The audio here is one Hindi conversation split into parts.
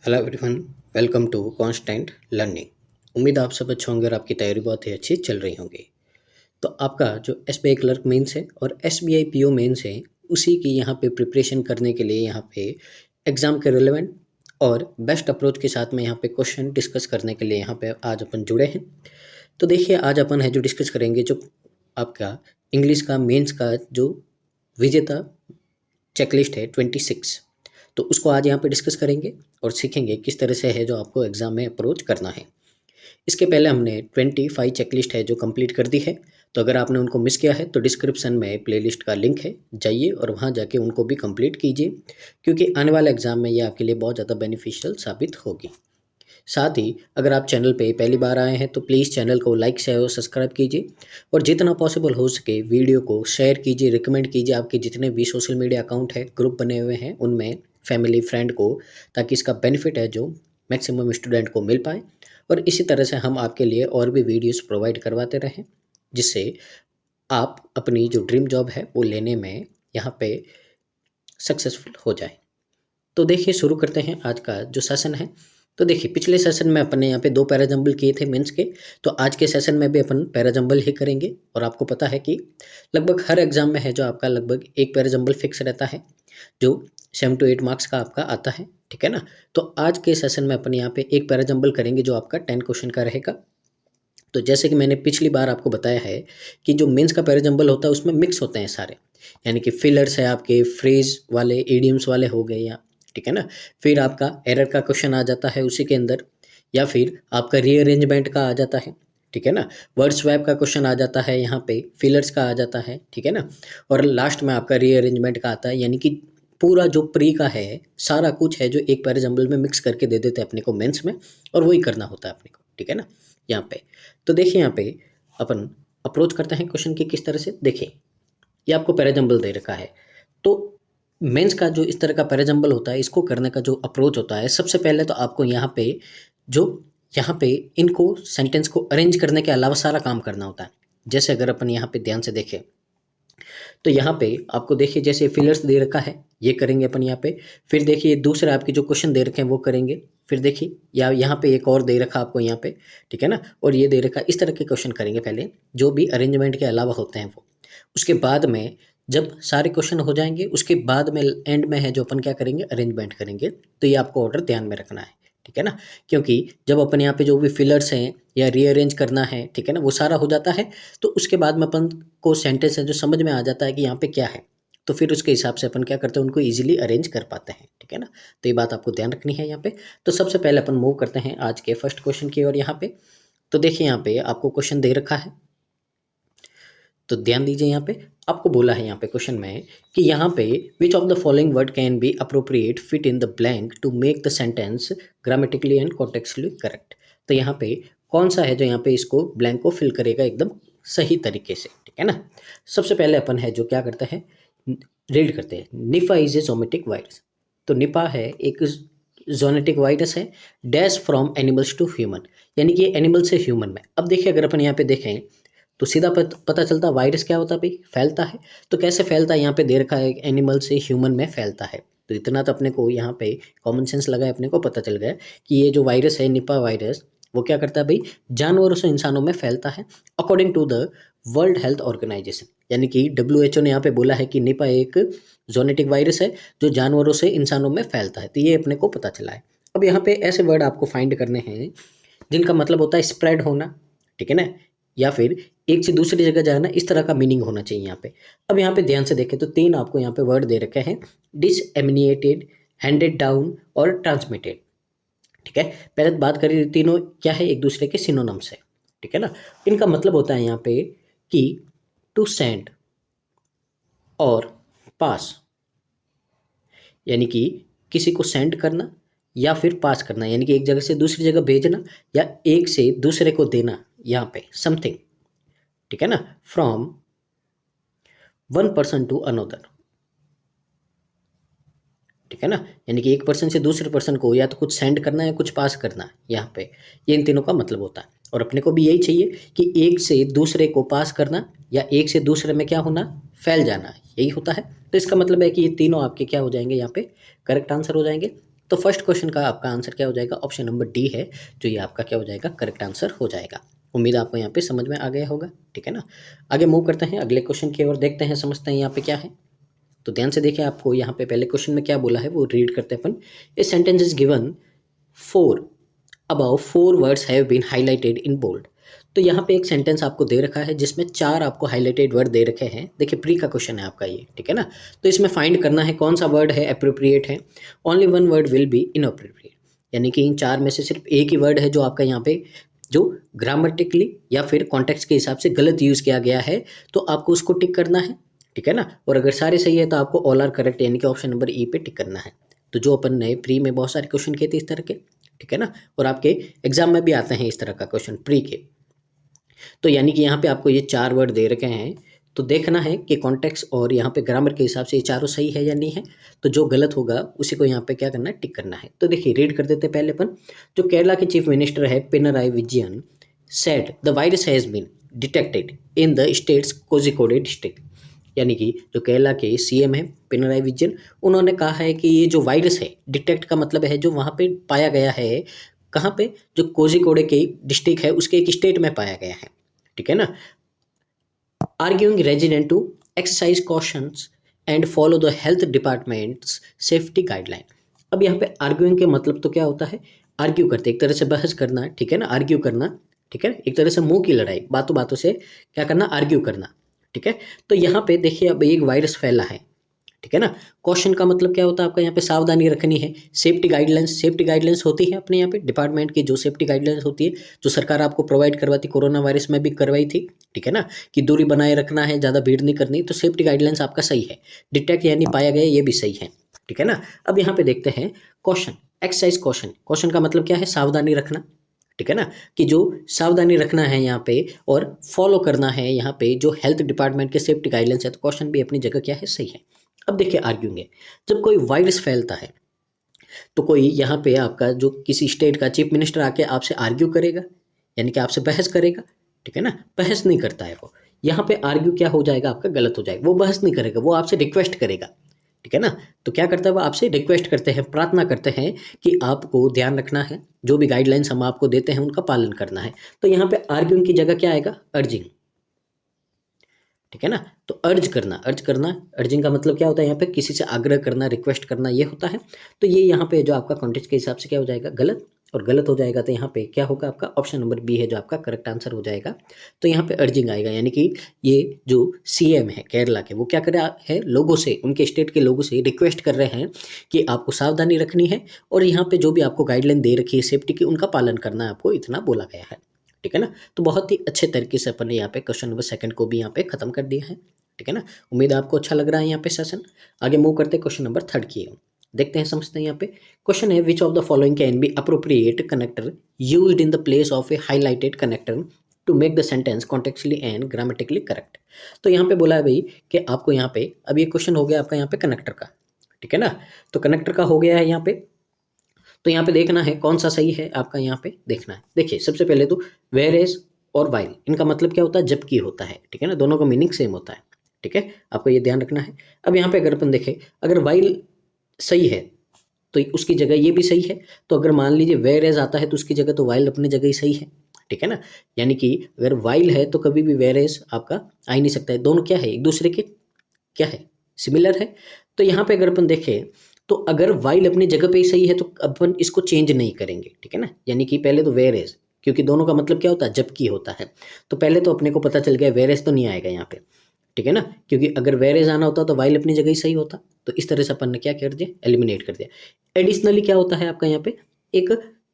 Hello everyone, welcome to constant learning. उम्मीद आप सब अच्छे होंगे और आपकी तैयारी बहुत ही अच्छी चल रही होंगी। तो आपका जो एसबीआई क्लर्क मेंस है और एसबीआई पीओ मेंस है, उसी की यहाँ पे प्रिपरेशन करने के लिए यहाँ पे एग्ज़ाम के रिलेवेंट और बेस्ट अप्रोच के साथ में यहाँ पे क्वेश्चन डिस्कस करने के लिए यहाँ पे आज अपन जुड़े हैं। तो देखिए, आज अपन है जो डिस्कस करेंगे जो आपका इंग्लिश का मेंस का जो विजेता चेकलिस्ट है 26, तो उसको आज यहाँ पे डिस्कस करेंगे और सीखेंगे किस तरह से है जो आपको एग्ज़ाम में अप्रोच करना है। इसके पहले हमने 25 चेकलिस्ट है जो कंप्लीट कर दी है। तो अगर आपने उनको मिस किया है तो डिस्क्रिप्शन में प्लेलिस्ट का लिंक है, जाइए और वहाँ जाके उनको भी कंप्लीट कीजिए, क्योंकि आने वाले एग्ज़ाम में ये आपके लिए बहुत ज़्यादा बेनिफिशियल साबित होगी। साथ ही अगर आप चैनल पे पहली बार आए हैं तो प्लीज़ चैनल को लाइक शेयर और सब्सक्राइब कीजिए और जितना पॉसिबल हो सके वीडियो को शेयर कीजिए, रिकमेंड कीजिए आपके जितने भी सोशल मीडिया अकाउंट है, ग्रुप बने हुए हैं उनमें फैमिली फ्रेंड को, ताकि इसका बेनिफिट है जो मैक्सिमम स्टूडेंट को मिल पाए। और इसी तरह से हम आपके लिए और भी वीडियोस प्रोवाइड करवाते रहें, जिससे आप अपनी जो ड्रीम जॉब है वो लेने में यहाँ पे सक्सेसफुल हो जाए। तो देखिए, शुरू करते हैं आज का जो सेशन है। तो देखिए, पिछले सेशन में अपने यहाँ पे 2 पैराजंबल किए थे मेंस के, तो आज के सेशन में भी अपन पैराजंबल ही करेंगे। और आपको पता है कि लगभग हर एग्जाम में है जो आपका लगभग एक पैराजंबल फिक्स रहता है, जो 7 to 8 मार्क्स का आपका आता है, ठीक है ना। तो आज के सेशन में अपन यहाँ पे एक पैराजंबल करेंगे जो आपका 10 क्वेश्चन का रहेगा। तो जैसे कि मैंने पिछली बार आपको बताया है कि जो मेंस का पैराजंबल होता है उसमें मिक्स होते हैं सारे, यानी कि फिलर्स है आपके, फ्रेज वाले, इडियम्स वाले हो गए, या ठीक है ना। फिर आपका एरर का क्वेश्चन आ जाता है उसी के अंदर, या फिर आपका रीअरेंजमेंट का आ जाता है, ठीक है ना। वर्ड स्वैप का क्वेश्चन आ जाता है, यहाँ पे फिलर्स का आ जाता है, ठीक है ना। और लास्ट में आपका रीअरेंजमेंट का आता है, यानी कि पूरा जो प्री का है सारा कुछ है जो एक पैराजंबल में मिक्स करके दे देते हैं अपने को मेंस में, और वही करना होता है अपने को, ठीक है ना। यहाँ पे तो देखिए, यहाँ पे अपन अप्रोच करते हैं क्वेश्चन की किस तरह से। देखिए, ये आपको पैराजंबल दे रखा है, तो मेंस का जो इस तरह का पैराजंबल होता है, इसको करने का जो अप्रोच होता है, सबसे पहले तो आपको यहाँ पे जो यहाँ पे इनको सेंटेंस को अरेंज करने के अलावा सारा काम करना होता है। जैसे अगर अपन यहाँ पे ध्यान से देखें तो यहाँ पे आपको देखिए, जैसे फिलर्स दे रखा है ये करेंगे अपन यहाँ पे। फिर देखिए दूसरे आपके जो क्वेश्चन दे रखे हैं वो करेंगे। फिर देखिए यहाँ पे एक और दे रखा आपको यहाँ पे, ठीक है ना, और ये दे रखा, इस तरह के क्वेश्चन करेंगे पहले, जो भी अरेंजमेंट के अलावा होते हैं वो। उसके बाद में जब सारे क्वेश्चन हो जाएंगे, उसके बाद में एंड में है जो अपन क्या करेंगे, अरेंजमेंट करेंगे। तो ये आपको ऑर्डर ध्यान में रखना है, ठीक है ना। क्योंकि जब अपन यहाँ पे जो भी फिलर्स हैं या रीअरेंज करना है, ठीक है ना, वो सारा हो जाता है, तो उसके बाद में अपन को सेंटेंस है जो समझ में आ जाता है कि यहाँ पे क्या है, तो फिर उसके हिसाब से अपन क्या करते हैं, उनको ईजिली अरेंज कर पाते हैं, ठीक है ना। तो ये बात आपको ध्यान रखनी है यहाँ पे। तो सबसे पहले अपन मूव करते हैं आज के फर्स्ट क्वेश्चन की ओर यहाँ पे। तो देखिए, यहाँ पे आपको क्वेश्चन दे रखा है, तो ध्यान दीजिए। यहाँ पे आपको बोला है यहाँ पे क्वेश्चन में कि यहाँ पे which of the following word can be appropriate fit in the blank to make the sentence grammatically and contextually correct. तो यहाँ पे कौन सा है जो यहाँ पे इसको ब्लैंक को फिल करेगा एकदम सही तरीके से, ठीक है ना। सबसे पहले अपन है जो क्या करते हैं, रीड करते हैं। Nipah is a zoonotic virus. तो निपा है एक जोनेटिक वायरस है, dash from animals to human, यानी कि एनिमल से ह्यूमन में। अब देखिए, अगर अपन यहाँ पे देखें तो सीधा पता चलता वायरस क्या होता है भाई, फैलता है। तो कैसे फैलता है, यहाँ पे दे रखा है एनिमल से ह्यूमन में फैलता है। तो इतना तो अपने को यहाँ पे कॉमन सेंस लगा है, अपने को पता चल गया कि ये जो वायरस है निपा वायरस, वो क्या करता है भाई, जानवरों से इंसानों में फैलता है, according to the world health organization. यानी कि WHO ने यहाँ पे बोला है कि निपा एक जोनेटिक वायरस है जो जानवरों से इंसानों में फैलता है। तो ये अपने को पता चला है। अब यहाँ पे ऐसे वर्ड आपको फाइंड करने हैं जिनका मतलब होता है स्प्रेड होना, ठीक है ना, या फिर एक से दूसरी जगह जाना, इस तरह का मीनिंग होना चाहिए यहाँ पे। अब यहाँ पे ध्यान से देखें तो 3 आपको यहाँ पे वर्ड दे रखे हैं, डिसएमिनेटेड, हैंडेड डाउन और ट्रांसमिटेड, ठीक है। पहले बात करें, तीनों क्या है, एक दूसरे के सिनोनिम्स है, ठीक है ना। इनका मतलब होता है यहाँ पे कि टू सेंड और पास, यानी कि किसी को सेंड करना या फिर पास करना, यानी कि एक जगह से दूसरी जगह भेजना या एक से दूसरे को देना, यहाँ पे समथिंग, ठीक है ना, from one person to another, ठीक है ना। यानी कि एक पर्सन से दूसरे पर्सन को या तो कुछ सेंड करना है, कुछ पास करना है, यहाँ पे ये इन तीनों का मतलब होता है। और अपने को भी यही चाहिए कि एक से दूसरे को पास करना या एक से दूसरे में क्या होना, फैल जाना, यही होता है। तो इसका मतलब है कि ये तीनों आपके क्या हो जाएंगे, यहाँ पे करेक्ट आंसर हो जाएंगे। तो फर्स्ट क्वेश्चन का आपका आंसर क्या हो जाएगा, ऑप्शन नंबर डी है जो ये आपका क्या हो जाएगा, करेक्ट आंसर हो जाएगा। उम्मीद आपको यहाँ पे समझ में आ गया होगा, ठीक है ना। आगे मूव करते हैं अगले क्वेश्चन की ओर, देखते हैं समझते हैं यहाँ पे क्या है। तो ध्यान से देखिए, आपको यहाँ पे पहले क्वेश्चन में क्या बोला है वो रीड करते हैं अपन। A sentence is given, 4 about 4 words have been highlighted in bold. तो यहाँ पे एक सेंटेंस आपको दे रखा है जिसमें 4 आपको हाईलाइटेड वर्ड दे रखे हैं। देखिए प्री का क्वेश्चन है आपका ये, ठीक है ना। तो इसमें फाइंड करना है कौन सा वर्ड है अप्रोप्रिएट है। Only 1 word will be inappropriate, यानी कि इन 4 में से सिर्फ एक ही वर्ड है जो आपका यहाँ पे जो ग्रामेटिकली या फिर कॉन्टेक्स्ट के हिसाब से गलत यूज़ किया गया है, तो आपको उसको टिक करना है, ठीक है ना। और अगर सारे सही है तो आपको ऑल आर करेक्ट यानी कि ऑप्शन नंबर ई पे टिक करना है। तो जो अपन ने प्री में बहुत सारे क्वेश्चन किए थे इस तरह के, ठीक है ना, और आपके एग्जाम में भी आते हैं इस तरह का क्वेश्चन प्री के। तो यानी कि यहाँ पे आपको ये 4 वर्ड दे रखे हैं, तो देखना है कि कॉन्टेक्स्ट और यहाँ पे ग्रामर के हिसाब से ये चारों सही है या नहीं है। तो जो गलत होगा उसी को यहाँ पे क्या करना है, टिक करना है। तो देखिए रीड कर देते हैं पहले अपन। जो केरला के चीफ मिनिस्टर है Pinarayi Vijayan said the virus has been detected in the states Kozhikode district. यानी कि जो केरला के सीएम है पिनराई विजयन, उन्होंने कहा है कि ये जो वायरस है, डिटेक्ट का मतलब है जो वहाँ पे पाया गया है, कहाँ पे, जो कोझिकोड के डिस्ट्रिक्ट है उसके एक स्टेट में पाया गया है, ठीक है ना। Arguing resident to exercise cautions and follow the health departments safety guideline. अब यहाँ पे आर्ग्यूइंग के मतलब तो क्या होता है, आर्ग्यू करते, एक तरह से बहस करना, ठीक है ना, आर्ग्यू करना, ठीक है, एक तरह से मुंह की लड़ाई, बातों बातों से क्या करना, आर्ग्यू करना, ठीक है। तो यहाँ पे देखिए अब एक वायरस फैला है, ठीक है ना। कॉशन का मतलब क्या होता है आपका यहाँ पे, सावधानी रखनी है। सेफ्टी गाइडलाइंस, सेफ्टी गाइडलाइंस होती है अपने यहाँ पे डिपार्टमेंट की जो सेफ्टी गाइडलाइंस होती है, जो सरकार आपको प्रोवाइड करवाती, कोरोना वायरस में भी करवाई थी, ठीक है ना, कि दूरी बनाए रखना है, ज़्यादा भीड़ नहीं करनी। तो सेफ्टी गाइडलाइंस आपका सही है, डिटेक्ट यानी पाया गया, ये भी सही है, ठीक है ना। अब यहाँ पे देखते हैं क्वेश्चन, एक्सरसाइज क्वेश्चन, क्वेश्चन का मतलब क्या है, सावधानी रखना, ठीक है ना, कि जो सावधानी रखना है यहाँ पे और फॉलो करना है यहाँ पे जो हेल्थ डिपार्टमेंट के सेफ्टी गाइडलाइंस है। तो क्वेश्चन भी अपनी जगह क्या है, सही है। अब देखिए आर्ग्यूइंग है, जब कोई वायरस फैलता है तो कोई यहाँ पे आपका जो किसी स्टेट का चीफ मिनिस्टर आके आपसे आर्ग्यू करेगा, यानी कि आपसे बहस करेगा, ठीक है ना। बहस नहीं करता है वो, यहाँ पे आर्ग्यू क्या हो जाएगा आपका, गलत हो जाएगा। वो बहस नहीं करेगा, वो आपसे रिक्वेस्ट करेगा, ठीक है ना। तो क्या करता है वो, आपसे रिक्वेस्ट करते हैं, प्रार्थना करते हैं कि आपको ध्यान रखना है, जो भी गाइडलाइंस हम आपको देते हैं उनका पालन करना है। तो यहाँ पे आर्ग्यूइंग की जगह क्या आएगा, अर्जिंग, ठीक है ना। तो अर्ज करना, अर्ज करना, अर्जिंग का मतलब क्या होता है यहाँ पे, किसी से आग्रह करना, रिक्वेस्ट करना, ये होता है। तो ये यहाँ पे जो आपका कॉन्टेक्स्ट के हिसाब से क्या हो जाएगा, गलत, और गलत हो जाएगा तो यहाँ पे क्या होगा आपका, ऑप्शन नंबर बी है जो आपका करेक्ट आंसर हो जाएगा। तो यहाँ पे अर्जिंग आएगा, यानी कि ये जो सीएम है केरला के, वो क्या कर रहा है, लोगों से, उनके स्टेट के लोगों से रिक्वेस्ट कर रहे हैं कि आपको सावधानी रखनी है और यहाँ पे जो भी आपको गाइडलाइन दे रखी है सेफ्टी की, उनका पालन करना है, आपको इतना बोला गया है, ठीक है ना। तो बहुत ही अच्छे तरीके से अपन ने यहाँ पे क्वेश्चन नंबर 2 को भी यहाँ पे खत्म कर दिया है, ठीक है ना। उम्मीद है आपको अच्छा लग रहा है यहाँ पे सेशन। आगे मूव करते हैं क्वेश्चन नंबर 3 की ओर, देखते हैं समझते हैं। यहाँ पे क्वेश्चन है, which of the following can be appropriate connector used in the place of a highlighted connector to make the sentence contextually and grammatically correct. तो यहाँ पे बोला है भाई कि आपको यहाँ पे, अब ये क्वेश्चन हो गया आपका यहाँ पे कनेक्टर का, ठीक है ना। तो कनेक्टर का हो गया है यहाँ पे, तो यहाँ पे देखना है कौन सा सही है आपका, यहाँ पे देखना है। देखिए सबसे पहले तो वेयर एज और वाइल, इनका मतलब क्या होता है, जबकि होता है, ठीक है ना, दोनों का मीनिंग सेम होता है, ठीक है, आपको ये ध्यान रखना है। अब यहाँ पे अगर अपन देखें, अगर वाइल सही है तो उसकी जगह ये भी सही है। तो अगर मान लीजिए वेयर एज आता है तो उसकी जगह तो वाइल अपनी जगह ही सही है, ठीक है ना। यानी कि अगर वाइल है तो कभी भी वेयर एज आपका आ ही नहीं सकता है, दोनों क्या है, एक दूसरे के क्या है, सिमिलर है। तो यहाँ पे अगर अपन देखें तो अगर वाइल अपनी जगह पे ही सही है तो अपन इसको चेंज नहीं करेंगे, ठीक है ना। यानी कि पहले तो वेयर एज, क्योंकि दोनों का मतलब क्या होता है, जबकि होता है, तो पहले तो अपने को पता चल गया वेयर एज तो नहीं आएगा यहाँ पे, ठीक है ना, क्योंकि अगर वेयर एज आना होता तो वाइल अपनी जगह ही सही होता। तो इस तरह से अपन ने क्या कर दिया, एलिमिनेट कर दिया। एडिशनली क्या होता है आपका यहाँ पे, एक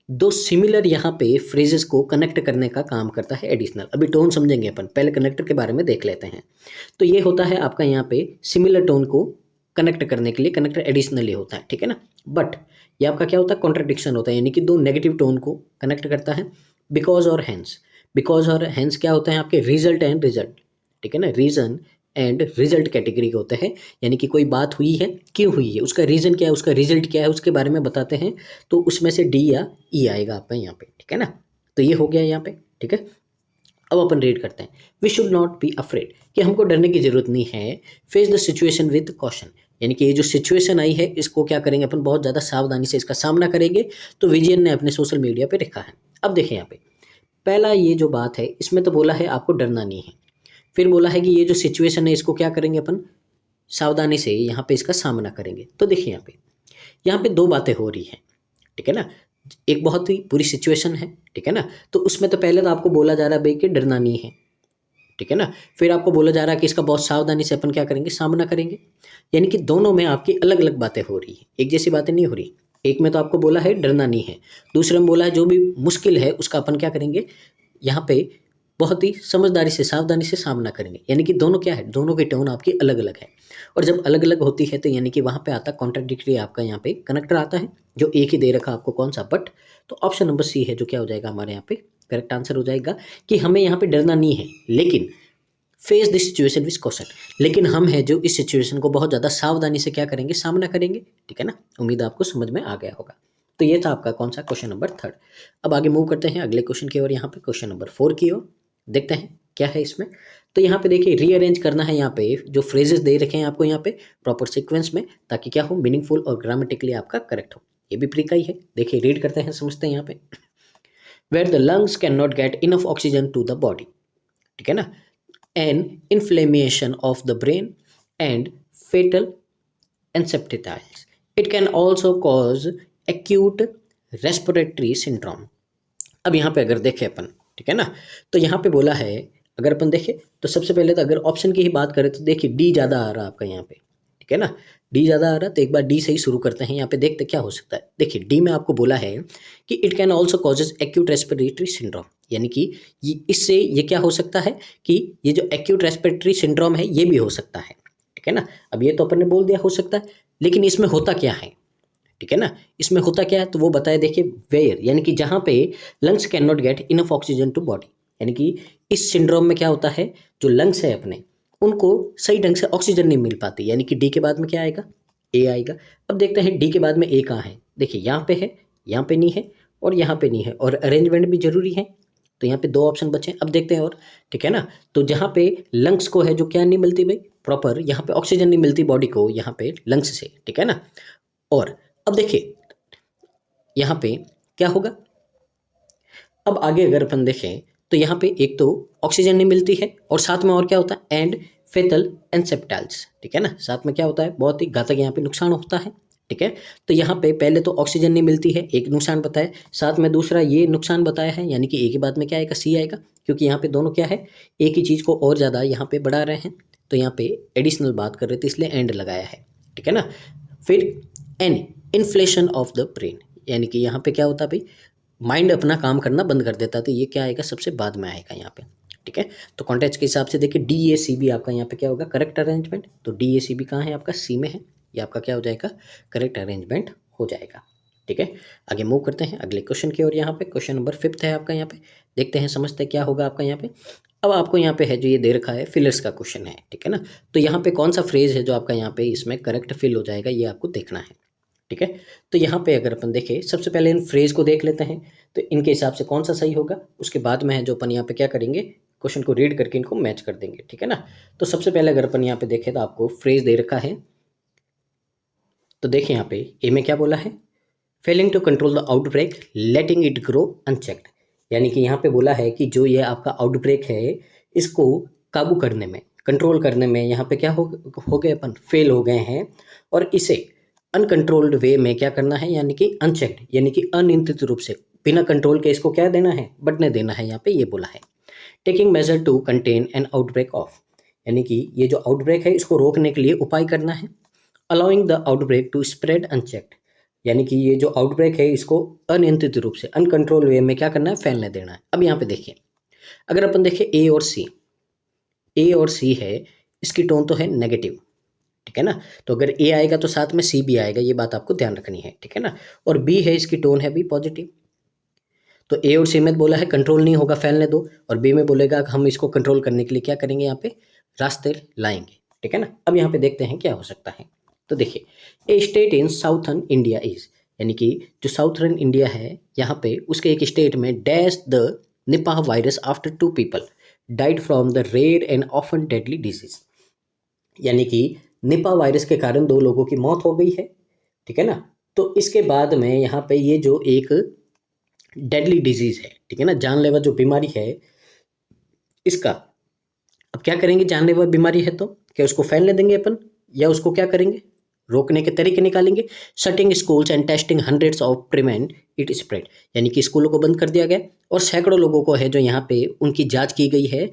दो सिमिलर यहाँ पे फ्रेजेस को कनेक्ट करने का काम करता है एडिशनल। अभी टोन समझेंगे अपन, पहले कनेक्टर के बारे में देख लेते हैं। तो ये होता है आपका यहाँ पे सिमिलर टोन को कनेक्ट करने के लिए कनेक्टर एडिशनली होता है, ठीक है ना। बट ये आपका क्या होता है, कॉन्ट्रडिक्शन होता है, यानी कि दो नेगेटिव टोन को कनेक्ट करता है। बिकॉज और हैंस, बिकॉज और हैंस क्या होता है आपके, रिजल्ट एंड रिजल्ट, ठीक है ना, रीजन एंड रिजल्ट कैटेगरी के होते हैं। यानी कि कोई बात हुई है, क्यों हुई है, उसका रीजन क्या है, उसका रिजल्ट क्या है, उसके बारे में बताते हैं। तो उसमें से डी या ई आएगा आपका यहाँ पे, ठीक है ना। तो ये हो गया यहाँ पे, ठीक है। अब अपन रीड करते हैं, we should not be afraid, कि हमको डरने की जरूरत नहीं है। Face the situation with caution, यानी कि ये जो सिचुएशन आई है इसको क्या करेंगे अपन, बहुत ज़्यादा सावधानी से इसका सामना करेंगे। तो विजयन ने अपने सोशल मीडिया पे लिखा है। अब देखें यहाँ पे पहला ये जो बात है इसमें तो बोला है आपको डरना नहीं है, फिर बोला है कि ये जो सिचुएशन है इसको क्या करेंगे अपन, सावधानी से यहाँ पे इसका सामना करेंगे। तो देखिए यहाँ पे दो बातें हो रही हैं, ठीक है ना। एक बहुत ही बुरी सिचुएशन है, ठीक है ना, तो उसमें तो पहले तो आपको बोला जा रहा है भाई कि डरना नहीं है, ठीक है ना। फिर आपको बोला जा रहा है कि इसका बहुत सावधानी से अपन क्या करेंगे, सामना करेंगे। यानी कि दोनों में आपकी अलग अलग बातें हो रही है, एक जैसी बातें नहीं हो रही। एक में तो आपको बोला है डरना नहीं है, दूसरे में बोला है जो भी मुश्किल है उसका अपन क्या करेंगे, यहाँ पे बहुत ही समझदारी से सावधानी से सामना करेंगे। यानी कि दोनों क्या है, दोनों की टोन आपकी अलग अलग है। और जब अलग अलग होती है तो यानी कि वहाँ पे आता कॉन्ट्राडिक्टरी, आपका यहाँ पे कनेक्टर आता है जो एक ही दे रखा आपको, कौन सा, बट। तो ऑप्शन नंबर सी है जो क्या हो जाएगा हमारे यहाँ पे करेक्ट आंसर हो जाएगा कि हमें यहाँ पे डरना नहीं है, लेकिन face this situation with caution, लेकिन हम है जो इस सिचुएशन को बहुत ज़्यादा सावधानी से क्या करेंगे, सामना करेंगे, ठीक है ना। उम्मीद आपको समझ में आ गया होगा। तो ये था आपका कौन सा, क्वेश्चन नंबर 3। अब आगे मूव करते हैं अगले क्वेश्चन की ओर, यहाँ पे क्वेश्चन नंबर 4 की ओर देखते हैं क्या है इसमें। तो यहाँ पे देखिए रीअरेंज करना है यहाँ पे जो फ्रेजेस दे रखे हैं आपको यहाँ पे प्रॉपर सीक्वेंस में, ताकि क्या हो, मीनिंगफुल और ग्रामेटिकली आपका करेक्ट हो। ये भी प्री का ही है, देखिए रीड करते हैं, समझते हैं यहाँ पे। Where the lungs can not get enough oxygen to the body, ठीक है ना, an inflammation of the brain and fetal encephalitis, it can also cause acute respiratory syndrome. अब यहाँ पे अगर देखें अपन, ठीक है ना, तो यहाँ पे बोला है, अगर अपन देखें तो सबसे पहले तो अगर ऑप्शन की ही बात करें तो देखिए डी ज़्यादा आ रहा है आपका यहाँ पे, ठीक है ना, डी ज़्यादा आ रहा है। तो एक बार डी से ही शुरू करते हैं, यहाँ पे देखते क्या हो सकता है। देखिए डी में आपको बोला है कि it can also causes acute respiratory syndrome, यानी कि इससे ये क्या हो सकता है कि ये जो एक्यूट रेस्पिरेटरी सिंड्रोम है ये भी हो सकता है, ठीक है ना। अब ये तो अपन ने बोल दिया हो सकता है, लेकिन इसमें होता क्या है, ठीक है ना, इसमें होता क्या है तो वो बताए। देखिए वेयर, यानी कि जहाँ पे lungs can not get enough oxygen to body, यानी कि इस सिंड्रोम में क्या होता है, जो लंग्स है अपने उनको सही ढंग से ऑक्सीजन नहीं मिल पाती, यानी कि डी के बाद में क्या आएगा, ए आएगा। अब देखते हैं डी के बाद में ए कहाँ है, देखिए यहाँ पे है, यहाँ पे नहीं है और यहाँ पे नहीं है, और अरेंजमेंट भी जरूरी है। तो यहाँ पे 2 ऑप्शन बचे। अब देखते हैं और, ठीक है ना, तो जहाँ पे लंग्स को है जो क्या नहीं मिलती भाई, प्रॉपर यहाँ पे ऑक्सीजन नहीं मिलती बॉडी को यहाँ पे लंग्स से, ठीक है ना। और अब देखिए यहाँ पे क्या होगा, अब आगे अगर अपन देखें तो यहाँ पे एक तो ऑक्सीजन नहीं मिलती है और साथ में और क्या होता है, एंड फेटल एंसेप्टाइल्स, ठीक है ना, साथ में क्या होता है, बहुत ही घातक यहाँ पे नुकसान होता है, ठीक है। तो यहाँ पे पहले तो ऑक्सीजन नहीं मिलती है, एक नुकसान बताया, साथ में दूसरा ये नुकसान बताया है, यानी कि ए के बाद में क्या आएगा, सी आएगा, क्योंकि यहाँ पे दोनों क्या है, एक ही चीज़ को और ज़्यादा यहाँ पे बढ़ा रहे हैं। तो यहाँ पे एडिशनल बात कर रहे थे इसलिए एंड लगाया है, ठीक है ना। फिर an inflation of the brain, यानी कि यहाँ पे क्या होता है भाई, माइंड अपना काम करना बंद कर देता है। तो ये क्या आएगा, सबसे बाद में आएगा यहाँ पे, ठीक है। तो कॉन्टेक्स्ट के हिसाब से देखिए डी ए सी बी आपका यहाँ पे क्या होगा, करेक्ट अरेंजमेंट। तो डी ए सी बी कहाँ है आपका, सी में है, ये आपका क्या हो जाएगा, करेक्ट अरेंजमेंट हो जाएगा, ठीक है। आगे मूव करते हैं अगले क्वेश्चन की ओर। यहाँ पे क्वेश्चन नंबर 5 है आपका, यहाँ पे देखते हैं, समझते हैं क्या होगा आपका यहाँ पे। अब आपको यहाँ पे है जो ये दे रखा है फिलर्स का क्वेश्चन है, ठीक है ना। तो यहाँ पे कौन सा फ्रेज है जो आपका यहाँ पे इसमें करेक्ट फिल हो जाएगा, ये आपको देखना है, ठीक है। तो यहाँ पे अगर अपन देखें, सबसे पहले इन फ्रेज को देख लेते हैं, तो इनके हिसाब से कौन सा सही होगा, उसके बाद में है जो अपन यहाँ पे क्या करेंगे, क्वेश्चन को रीड करके इनको मैच कर देंगे, ठीक है ना। तो सबसे पहले अगर अपन यहाँ पे देखें तो आपको फ्रेज दे रखा है, तो देखिए यहाँ पे ए में क्या बोला है, failing to control the outbreak letting it grow unchecked, यानी कि यहाँ पे बोला है कि जो ये आपका आउटब्रेक है इसको काबू करने में, कंट्रोल करने में यहाँ पे क्या हो गए अपन, फेल हो गए हैं, और इसे अनकंट्रोल्ड वे में क्या करना है, यानी कि अनचेक्ड, यानी कि अनियंत्रित रूप से बिना कंट्रोल के इसको क्या देना है, बढ़ने देना है, यहाँ पे ये बोला है। Taking measure to contain an outbreak of, यानी कि ये जो आउटब्रेक है इसको रोकने के लिए उपाय करना है। Allowing the outbreak to spread unchecked, यानी कि ये जो आउटब्रेक है इसको अनियंत्रित रूप से अनकंट्रोल वे में क्या करना है, फैलने देना है। अब यहाँ पे देखिए, अगर अपन देखें ए और सी है, इसकी टोन तो है नेगेटिव, ठीक है ना। तो अगर ए आएगा तो साथ में सी भी आएगा, ये बात आपको ध्यान रखनी है, ठीक है ना। और बी है, इसकी टोन है भी पॉजिटिव। तो ए और सी में बोला है कंट्रोल नहीं होगा, फैलने दो, और बी में बोलेगा कि हम इसको कंट्रोल करने के लिए क्या करेंगे, यहाँ पे रास्ते लाएंगे, ठीक है ना। अब यहाँ पे देखते हैं क्या हो सकता है। तो देखिए a state in southern India is, यानी कि जो साउथर्न इंडिया है यहाँ पे उसके एक स्टेट में dash the Nipah virus after 2 people died from the rare and often deadly disease, यानी कि निपा वायरस के कारण 2 लोगों की मौत हो गई है, ठीक है ना। तो इसके बाद में यहाँ पे ये जो एक डेडली डिजीज़ है, ठीक है ना, जानलेवा जो बीमारी है, इसका अब क्या करेंगे, जानलेवा बीमारी है तो क्या उसको फैलने देंगे अपन, या उसको क्या करेंगे, रोकने के तरीके निकालेंगे। Shutting schools and testing hundreds of prevent it spread, यानी कि स्कूलों को बंद कर दिया गया और सैकड़ों लोगों को है जो यहाँ पे उनकी जांच की गई है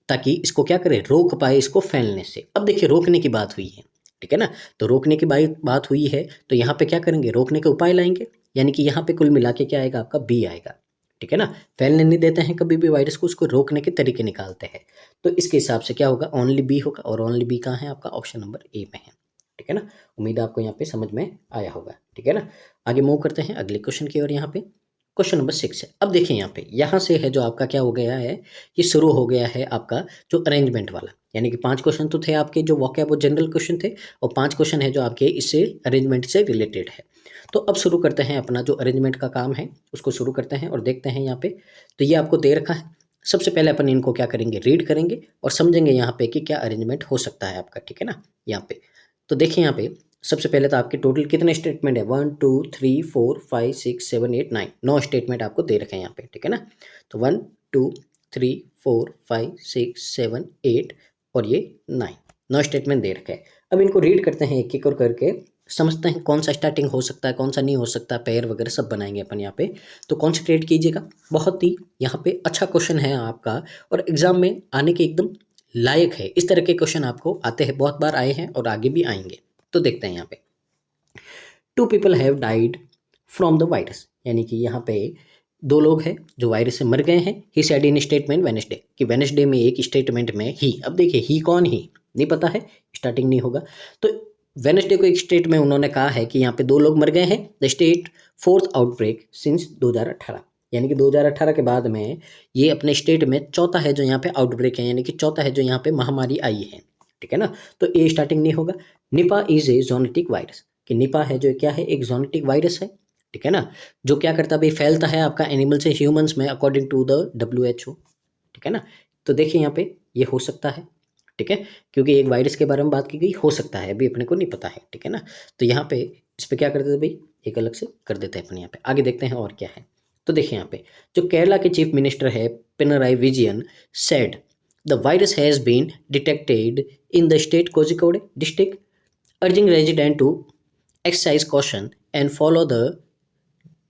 ताकि इसको क्या करें, रोक पाए इसको फैलने से। अब देखिए रोकने की बात हुई है, ठीक है ना, तो रोकने की बात हुई है तो यहाँ पे क्या करेंगे, रोकने के उपाय लाएंगे, यानी कि यहाँ पे कुल मिला के क्या आएगा, आपका बी आएगा, ठीक है ना। फैलने नहीं देते हैं कभी भी वायरस को, उसको रोकने के तरीके निकालते हैं। तो इसके हिसाब से क्या होगा, ओनली बी होगा, और ओनली बी कहाँ है, आपका ऑप्शन नंबर ए में है, ठीक है ना। उम्मीद है आपको यहाँ पे समझ में आया होगा, ठीक है ना। आगे मूव करते हैं अगले क्वेश्चन की ओर। यहाँ पे क्वेश्चन नंबर 6 है। अब देखिए यहाँ से है जो आपका क्या हो गया है, ये शुरू हो गया है आपका जो अरेंजमेंट वाला, यानी कि 5 क्वेश्चन तो थे आपके जो वोकैब और जनरल क्वेश्चन थे, और 5 क्वेश्चन है जो आपके इससे अरेंजमेंट से रिलेटेड है। तो अब शुरू करते हैं अपना जो अरेंजमेंट का काम है उसको शुरू करते हैं और देखते हैं यहाँ पे। तो ये आपको दे रखा है, सबसे पहले अपन इनको क्या करेंगे, रीड करेंगे और समझेंगे यहाँ पे कि क्या अरेंजमेंट हो सकता है आपका, ठीक है ना। यहाँ पे तो देखिए यहाँ पे सबसे पहले तो आपके टोटल कितने स्टेटमेंट है, 1 2 3 4 5 6 7 8 9, 9 स्टेटमेंट आपको दे रखे हैं यहाँ पे, ठीक है ना। तो 1 2 3 4 5 6 7 8 और ये 9 स्टेटमेंट दे रखे हैं। अब इनको रीड करते हैं एक एक और करके, समझते हैं कौन सा स्टार्टिंग हो सकता है, कौन सा नहीं हो सकता, पेयर वगैरह सब बनाएंगे अपन यहाँ पे। तो कॉन्सेंट्रेट कीजिएगा, बहुत ही यहाँ पे अच्छा क्वेश्चन है आपका और एग्जाम में आने के एकदम लायक है। इस तरह के क्वेश्चन आपको आते हैं, बहुत बार आए हैं और आगे भी आएंगे। तो देखते हैं यहाँ पे, 2 people have died from the virus, यानी कि यहाँ पे 2 लोग हैं जो वायरस से मर गए हैं। He said in statement Wednesday, कि वेडनेसडे में एक स्टेटमेंट में ही, अब देखिए ही कौन, ही नहीं पता है, स्टार्टिंग नहीं होगा। तो वेडनेसडे को एक स्टेट में उन्होंने कहा है कि यहाँ पे 2 लोग मर गए हैं। The state 4th outbreak since 2018, यानी कि 2018 के बाद में ये अपने स्टेट में चौथा है जो यहाँ पे आउटब्रेक है, यानी कि चौथा है जो यहाँ पे महामारी आई है, ठीक है ना। तो ए स्टार्टिंग नहीं होगा। निपा इज ए जोनेटिक वायरस, कि निपा है जो क्या है, एक जोनेटिक वायरस है, ठीक है ना, जो क्या करता है भाई, फैलता है आपका एनिमल से ह्यूमंस में अकॉर्डिंग टू द WHO, ठीक है ना। तो देखिए यहाँ पे ये हो सकता है, ठीक है, क्योंकि एक वायरस के बारे में बात की गई, हो सकता है, अभी अपने को नहीं पता है, ठीक है ना। तो यहाँ पे इस पे क्या कर देते भाई, एक अलग से कर देते हैं अपन यहाँ पे। आगे देखते हैं और क्या है। तो देखिए यहाँ पे जो केरला के चीफ मिनिस्टर है Pinarayi Vijayan said the virus has been detected in the state Kozhikode district, urging resident to exercise caution and follow the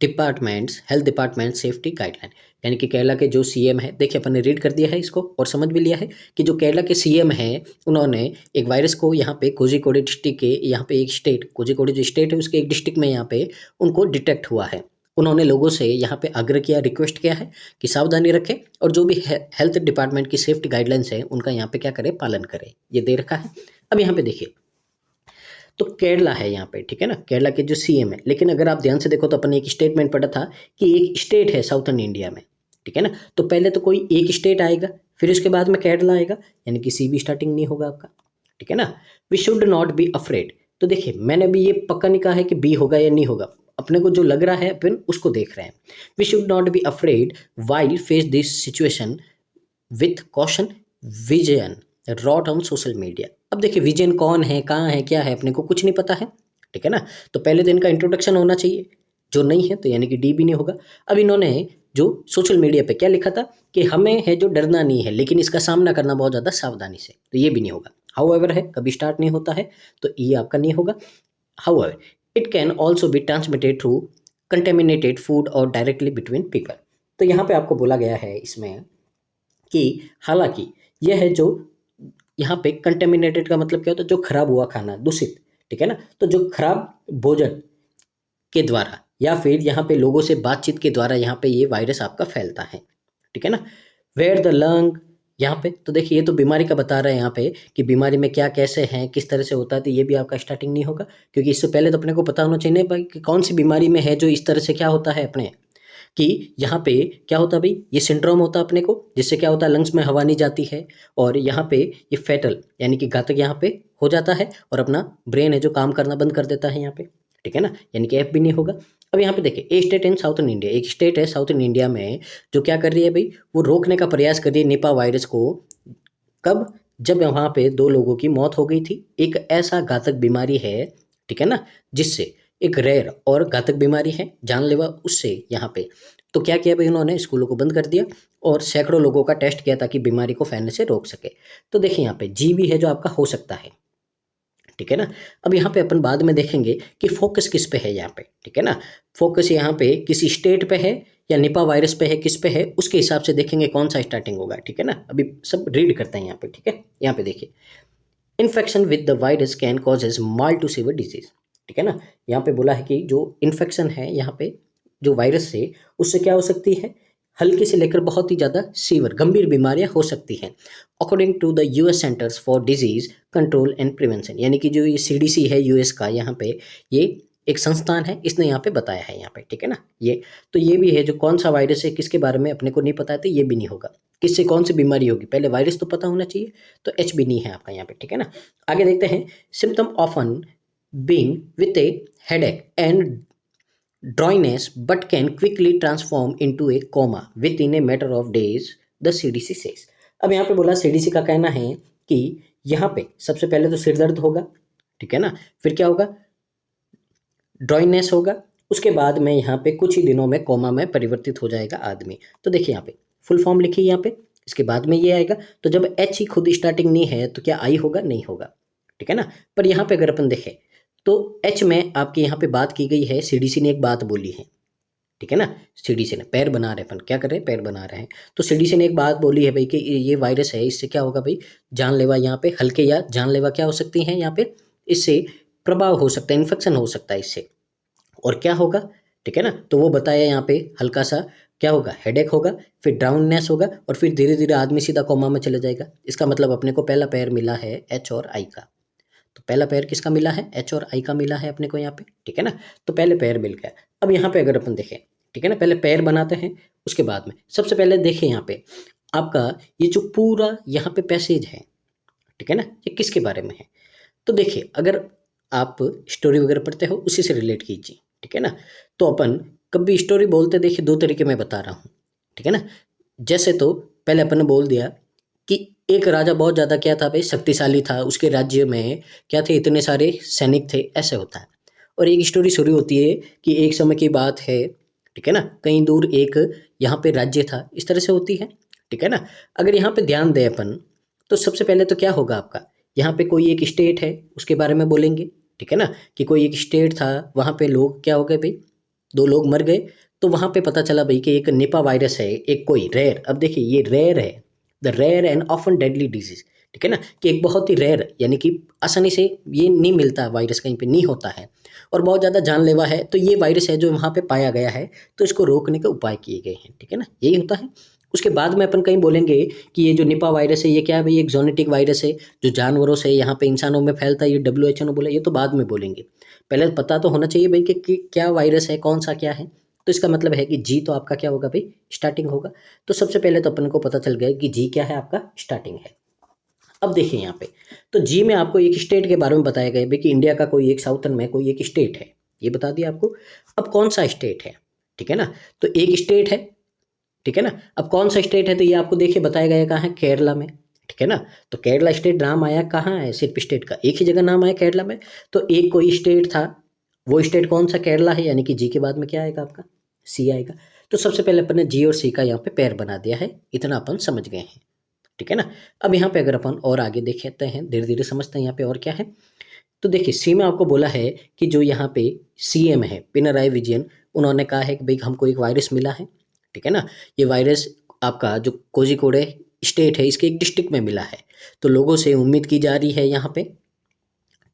departments health department safety guideline, यानी कि केरला के जो सीएम है, देखिए अपन ने रीड कर दिया है इसको और समझ भी लिया है कि जो केरला के सीएम हैं उन्होंने एक वायरस को यहाँ पे कोझिकोड डिस्ट्रिक्ट के यहाँ पे एक स्टेट, कोझिकोड जो स्टेट है उसके एक डिस्ट्रिक्ट में यहाँ पे उनको डिटेक्ट हुआ है। उन्होंने लोगों से यहाँ पे आग्रह किया, रिक्वेस्ट किया है कि सावधानी रखें और जो भी हेल्थ डिपार्टमेंट की सेफ्टी गाइडलाइंस है उनका यहाँ पे क्या करें, पालन करें, ये दे रखा है। अब यहाँ पे देखिए तो केरला है यहाँ पे, ठीक है ना, केरला के जो सीएम है। लेकिन अगर आप ध्यान से देखो तो अपन एक स्टेटमेंट पढ़ा था कि एक स्टेट है साउथर्न इंडिया में, ठीक है ना। तो पहले तो कोई एक स्टेट आएगा, फिर उसके बाद में केरला आएगा, यानी कि सी भी स्टार्टिंग नहीं होगा आपका, ठीक है ना। We should not be afraid, तो देखिए मैंने भी ये पक्का नहीं कहा है कि बी होगा या नहीं होगा, अपने को जो लग रहा है अपन उसको देख रहे हैं। We should not be afraid while face this situation with caution, Vijayan wrote on social media. अब देखिए विजयन कौन है, कहाँ है, क्या है, अपने को कुछ नहीं पता है, ठीक है ना। तो पहले तो इनका इंट्रोडक्शन होना चाहिए, जो नहीं है तो यानी कि डी भी नहीं होगा। अब इन्होंने जो सोशल मीडिया पे क्या लिखा था कि हमें है जो डरना नहीं है लेकिन इसका सामना करना बहुत ज़्यादा सावधानी से, तो ये भी नहीं होगा। हाउएवर है, कभी स्टार्ट नहीं होता है, तो ये आपका नहीं होगा। However it can also be transmitted through contaminated food और डायरेक्टली बिटवीन पीपल। तो यहाँ पे आपको बोला गया है इसमें कि हालांकि यह है जो यहाँ पे कंटेमिनेटेड का मतलब क्या होता है, जो खराब हुआ खाना, दूषित, ठीक है ना। तो जो खराब भोजन के द्वारा या फिर यहाँ पे लोगों से बातचीत के द्वारा यहाँ पे ये वायरस आपका फैलता है, ठीक है ना। वेयर द लंग, यहाँ पे तो देखिए ये तो बीमारी का बता रहा है यहाँ पे कि बीमारी में क्या कैसे हैं, किस तरह से होता है, तो ये भी आपका स्टार्टिंग नहीं होगा, क्योंकि इससे पहले तो अपने को पता होना चाहिए भाई कि कौन सी बीमारी में है जो इस तरह से क्या होता है अपने, कि यहाँ पे क्या होता है भाई, ये सिंड्रोम होता है अपने को, जिससे क्या होता है लंग्स में हवा नहीं जाती है और यहाँ पे ये फैटल यानी कि घातक यहाँ पे हो जाता है और अपना ब्रेन है जो काम करना बंद कर देता है यहाँ पे, ठीक है ना, यानी कि एफ भी नहीं होगा। अब यहाँ पे देखिए a state in southern India, एक स्टेट है साउथर्न इंडिया में जो क्या कर रही है भाई, वो रोकने का प्रयास कर रही है निपा वायरस को। कब, जब वहाँ पे 2 लोगों की मौत हो गई थी। एक ऐसा घातक बीमारी है, ठीक है ना, जिससे एक रेयर और घातक बीमारी है, जानलेवा, उससे यहाँ पे तो क्या किया भाई उन्होंने, स्कूलों को बंद कर दिया और सैकड़ों लोगों का टेस्ट किया ताकि बीमारी को फैलने से रोक सके। तो देखिए यहाँ पे जी भी है जो आपका हो सकता है, ठीक है ना। अब यहाँ पे अपन बाद में देखेंगे कि फोकस किस पे है यहाँ पे, ठीक है ना। फोकस यहाँ पे किसी स्टेट पे है या निपा वायरस पे है, किस पे है, उसके हिसाब से देखेंगे कौन सा स्टार्टिंग होगा, ठीक है ना। अभी सब रीड करते हैं यहाँ पे, ठीक है। यहाँ पे देखिए, infection with the virus can causes mild to severe disease, ठीक है ना। यहाँ पे बोला है कि जो इन्फेक्शन है यहाँ पे जो वायरस से, उससे क्या हो सकती है, हल्के से लेकर बहुत ही ज़्यादा सीवियर गंभीर बीमारियां हो सकती हैं, according to the US centers for disease control and prevention. यानी कि जो ये सीडीसी है यूएस का, यहाँ पे ये एक संस्थान है, इसने यहाँ पे बताया है यहाँ पे, ठीक है ना। ये तो ये भी है जो कौन सा वायरस है किसके बारे में अपने को नहीं पता है तो ये भी नहीं होगा, किससे कौन सी बीमारी होगी, पहले वायरस तो पता होना चाहिए। तो एच भी नहीं है आपका यहाँ पे, ठीक है ना। आगे देखते हैं, symptom often being with a headache and dryness but can quickly transform into a coma with in a matter of days, the CDC says. अब यहाँ पे बोला, सीडीसी का कहना है कि यहाँ पे सबसे पहले तो सिर दर्द होगा, ठीक है ना, फिर क्या होगा, ड्राइनेस होगा, उसके बाद में यहाँ पे कुछ ही दिनों में कोमा में परिवर्तित हो जाएगा आदमी। तो देखिए यहाँ पे फुल फॉर्म लिखी यहाँ पे, इसके बाद में ये आएगा। तो जब एच ही खुद स्टार्टिंग नहीं है तो क्या आई होगा, नहीं होगा, ठीक है ना। पर यहाँ पे अगर अपन देखें तो एच में आपके यहाँ पे बात की गई है, सीडीसी ने एक बात बोली है, ठीक है ना। सीडीसी ने पैर बना रहे, अपन क्या कर रहे हैं, पैर बना रहे हैं। तो सीडीसी ने एक बात बोली है भाई कि ये वायरस है, इससे क्या होगा भाई, जानलेवा यहाँ पे हल्के या जानलेवा क्या हो सकती हैं यहाँ पे, इससे प्रभाव हो सकता है, इन्फेक्शन हो सकता है इससे, और क्या होगा, ठीक है ना। तो वो बताया यहाँ पे हल्का सा क्या होगा, हेडेक होगा, फिर ड्राउननेस होगा, और फिर धीरे धीरे आदमी सीधा कोमा में चला जाएगा। इसका मतलब अपने को पहला पैर मिला है एच और आई का। तो पहला पैर किसका मिला है, एच और आई का मिला है अपने को यहाँ पे, ठीक है ना। तो पहले पैर मिल गया। अब यहाँ पे अगर अपन देखें, ठीक है ना, पहले पैर बनाते हैं, उसके बाद में सबसे पहले देखें यहाँ पे आपका ये जो पूरा यहाँ पे पैसेज है, ठीक है ना, ये किसके बारे में है। तो देखिए, अगर आप स्टोरी वगैरह पढ़ते हो उसी से रिलेट कीजिए, ठीक है ना। तो अपन कभी स्टोरी बोलते देखिए, दो तरीके मैं बता रहा हूँ, ठीक है ना। जैसे तो पहले अपन ने बोल दिया कि एक राजा बहुत ज़्यादा क्या था भाई, शक्तिशाली था, उसके राज्य में क्या थे, इतने सारे सैनिक थे, ऐसे होता है। और एक स्टोरी शुरू होती है कि एक समय की बात है, ठीक है ना, कहीं दूर एक यहाँ पे राज्य था, इस तरह से होती है, ठीक है ना। अगर यहाँ पे ध्यान दें अपन, तो सबसे पहले तो क्या होगा आपका, यहाँ पे कोई एक स्टेट है उसके बारे में बोलेंगे, ठीक है ना, कि कोई एक स्टेट था, वहाँ पे लोग क्या हो गए भाई, 2 लोग मर गए। तो वहाँ पे पता चला भाई कि एक निपा वायरस है, एक कोई रेयर, अब देखिए ये रेयर है, the rare and often deadly disease, ठीक है ना, कि एक बहुत ही रेयर, यानी कि आसानी से ये नहीं मिलता, वायरस कहीं पे नहीं होता है, और बहुत ज़्यादा जानलेवा है। तो ये वायरस है जो वहाँ पे पाया गया है, तो इसको रोकने के उपाय किए गए हैं, ठीक है ना, यही होता है। उसके बाद में अपन कहीं बोलेंगे कि ये जो निपा वायरस है ये क्या है भाई, एक जोनेटिक वायरस है जो जानवरों से यहाँ पे इंसानों में फैलता है, ये WHO ने बोला, ये तो बाद में बोलेंगे। पहले पता तो होना चाहिए भाई कि क्या वायरस है, कौन सा क्या है। तो इसका मतलब है कि जी तो आपका क्या होगा भाई, स्टार्टिंग होगा। तो सबसे पहले तो अपन को पता चल गया कि जी क्या है, आपका स्टार्टिंग है। अब देखिए यहाँ पे, तो जी में आपको एक स्टेट के बारे में बताया गया भाई कि इंडिया का कोई एक साउथर्न में कोई एक स्टेट है, ये बता दिया आपको। अब कौन सा स्टेट है, ठीक है ना, तो एक स्टेट है, ठीक है ना। अब कौन सा स्टेट है, तो ये आपको देखिए बताया गया कहाँ है, केरला में, ठीक है ना। तो केरला स्टेट नाम आया कहाँ है, सिर्फ स्टेट का एक ही जगह नाम आया, केरला में। तो एक कोई स्टेट था, वो स्टेट कौन सा, केरला है, यानी कि जी के बाद में क्या आएगा आपका, सी आएगा। तो सबसे पहले अपन ने जी और सी का यहाँ पे पैर बना दिया है, इतना अपन समझ गए हैं, ठीक है ना। अब यहाँ पे अगर अपन और आगे देखते हैं, धीरे धीरे समझते हैं यहाँ पे और क्या है। तो देखिए, सी में आपको बोला है कि जो यहाँ पे CM है पिनराई विजयन, उन्होंने कहा है कि भाई हमको एक वायरस मिला है, ठीक है ना। ये वायरस आपका जो कोझिकोड स्टेट है इसके एक डिस्ट्रिक्ट में मिला है। तो लोगों से उम्मीद की जा रही है यहाँ पे,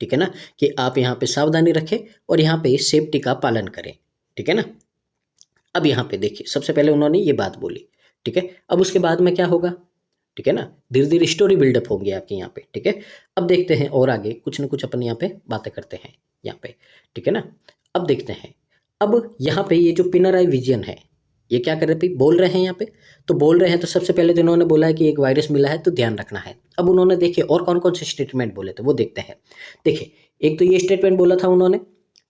ठीक है ना, कि आप यहाँ पे सावधानी रखें और यहाँ पे सेफ्टी का पालन करें, ठीक है ना। अब यहाँ पे देखिए, सबसे पहले उन्होंने ये बात बोली, ठीक है। अब उसके बाद में क्या होगा, ठीक है ना, धीरे धीरे स्टोरी बिल्डअप होगी आपके यहाँ पे, ठीक है। अब देखते हैं और आगे कुछ ना कुछ अपन यहाँ पे बातें करते हैं यहाँ पे, ठीक है ना। अब देखते हैं, अब यहाँ पे ये जो पिनराई विजयन है, ये क्या कर रहे हैं, बोल रहे हैं यहाँ पे, तो बोल रहे हैं। तो सबसे पहले तो इन्होंने बोला है कि एक वायरस मिला है तो ध्यान रखना है। अब उन्होंने देखिए और कौन कौन से स्टेटमेंट बोले थे वो देखते हैं। देखिए, एक तो ये स्टेटमेंट बोला था उन्होंने,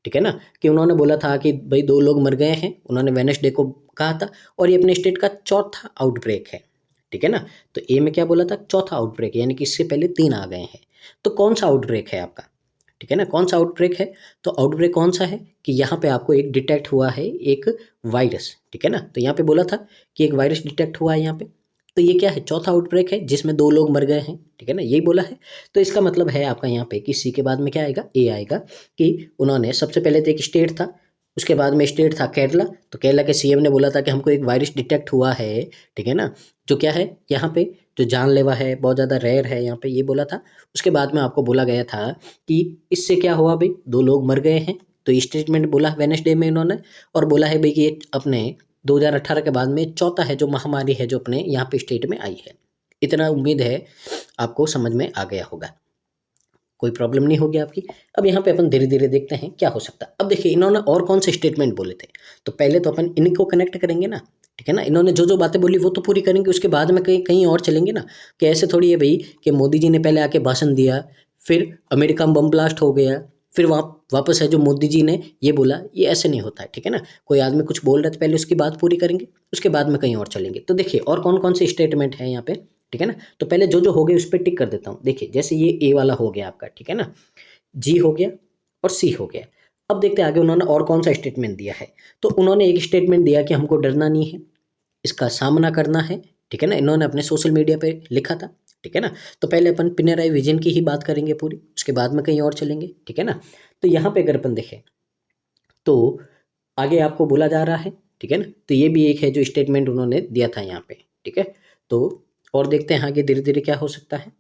ठीक है ना, कि उन्होंने बोला था कि भाई 2 लोग मर गए हैं, उन्होंने वेडनेसडे को कहा था, और ये अपने स्टेट का चौथा आउटब्रेक है, ठीक है ना। तो ए में क्या बोला था, चौथा आउटब्रेक, यानी कि इससे पहले 3 आ गए हैं। तो कौन सा आउटब्रेक है आपका, ठीक है ना, कौन सा आउटब्रेक है। तो आउटब्रेक कौन सा है कि यहाँ पे आपको एक डिटेक्ट हुआ है एक वायरस, ठीक है ना। तो यहाँ पे बोला था कि एक वायरस डिटेक्ट हुआ है यहाँ पे, तो ये क्या है, चौथा आउटब्रेक है जिसमें 2 लोग मर गए हैं, ठीक है ना, यही बोला है। तो इसका मतलब है आपका यहाँ पे कि सी के बाद में क्या आएगा, ए आएगा, कि उन्होंने सबसे पहले तो एक स्टेट था, उसके बाद में स्टेट था केरला, तो केरला के सीएम ने बोला था कि हमको एक वायरस डिटेक्ट हुआ है, ठीक है ना, जो क्या है यहाँ पे, जो जानलेवा है, बहुत ज़्यादा रेयर है यहाँ पे, ये बोला था। उसके बाद में आपको बोला गया था कि इससे क्या हुआ भाई, 2 लोग मर गए हैं, तो ये स्टेटमेंट बोला वेडनेसडे में इन्होंने, और बोला है भाई कि ये अपने 2018 के बाद में चौथा है जो महामारी है जो अपने यहाँ पे स्टेट में आई है। इतना उम्मीद है आपको समझ में आ गया होगा, कोई प्रॉब्लम नहीं होगी आपकी। अब यहाँ पे अपन धीरे धीरे देखते हैं क्या हो सकता है। अब देखिए इन्होंने और कौन से स्टेटमेंट बोले थे, तो पहले तो अपन इनको कनेक्ट करेंगे ना, ठीक है ना। इन्होंने जो जो बातें बोली वो तो पूरी करेंगे, उसके बाद में कहीं कहीं और चलेंगे ना, कि ऐसे थोड़ी है भाई कि मोदी जी ने पहले आके भाषण दिया, फिर अमेरिका में बम ब्लास्ट हो गया, फिर वापस है जो मोदी जी ने ये बोला, ये ऐसे नहीं होता है, ठीक है ना। कोई आदमी कुछ बोल रहा है तो पहले उसकी बात पूरी करेंगे, उसके बाद में कहीं और चलेंगे। तो देखिए और कौन कौन से स्टेटमेंट है यहाँ पे, ठीक है ना। तो पहले जो जो हो गए उस पर टिक कर देता हूँ। देखिए जैसे ये ए वाला हो गया आपका, ठीक है ना, जी हो गया और सी हो गया। अब देखते हैं आगे उन्होंने और कौन सा स्टेटमेंट दिया है। तो उन्होंने एक स्टेटमेंट दिया कि हमको डरना नहीं है, इसका सामना करना है, ठीक है ना, इन्होंने अपने सोशल मीडिया पे लिखा था, ठीक है ना। तो पहले अपन पिनराई विजन की ही बात करेंगे पूरी, उसके बाद में कहीं और चलेंगे, ठीक है ना। तो यहाँ पे अगर अपन देखें तो आगे आपको बोला जा रहा है, ठीक है ना, तो ये भी एक है जो स्टेटमेंट उन्होंने दिया था यहाँ पे, ठीक है। तो और देखते हैं आगे धीरे धीरे क्या हो सकता है,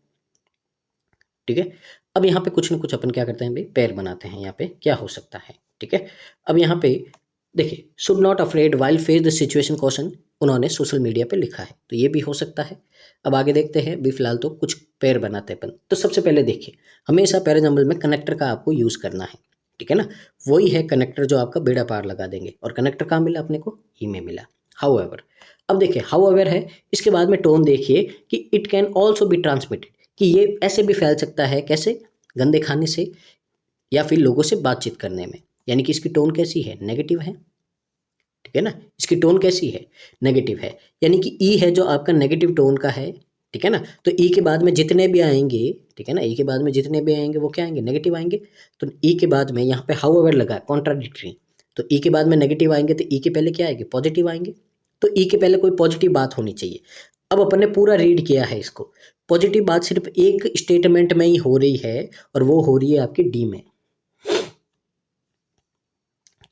ठीक है। अब यहाँ पे कुछ न कुछ अपन क्या करते हैं भाई, पैर बनाते हैं यहाँ पे क्या हो सकता है, ठीक है। अब यहाँ पे देखिए should not afraid while face the situation question, उन्होंने सोशल मीडिया पे लिखा है, तो ये भी हो सकता है। अब आगे देखते हैं भी, फिलहाल तो कुछ पैर बनाते हैं अपन। तो सबसे पहले देखिए हमेशा पैर एग्जाम्पल में कनेक्टर का आपको यूज़ करना है, ठीक है ना। वही है कनेक्टर जो आपका बेड़ा पार लगा देंगे, और कनेक्टर कहाँ मिला अपने को, ई में मिला। हाउएवर, अब देखिए हाउएवर है, इसके बाद में टोन देखिए कि it can also be transmitted, कि ये ऐसे भी फैल सकता है, कैसे, गंदे खाने से या फिर लोगों से बातचीत करने में, यानी कि इसकी टोन कैसी है, नेगेटिव है, ठीक है ना। इसकी टोन कैसी है, नेगेटिव है, यानी कि ई है जो आपका नेगेटिव टोन का है, ठीक है ना। तो ई के बाद में जितने भी आएंगे, ठीक है ना, ई के बाद में जितने भी आएंगे वो क्या आएंगे, नेगेटिव आएंगे। तो ई के बाद में यहाँ पे हाउएवर लगा है, कॉन्ट्राडिक्टरी, तो ई के बाद में नेगेटिव आएंगे तो ई के पहले क्या आएंगे, पॉजिटिव आएंगे। तो ई के पहले कोई पॉजिटिव बात होनी चाहिए। अब अपन ने पूरा रीड किया है इसको, पॉजिटिव बात सिर्फ एक स्टेटमेंट में ही हो रही है, और वो हो रही है आपकी डी में।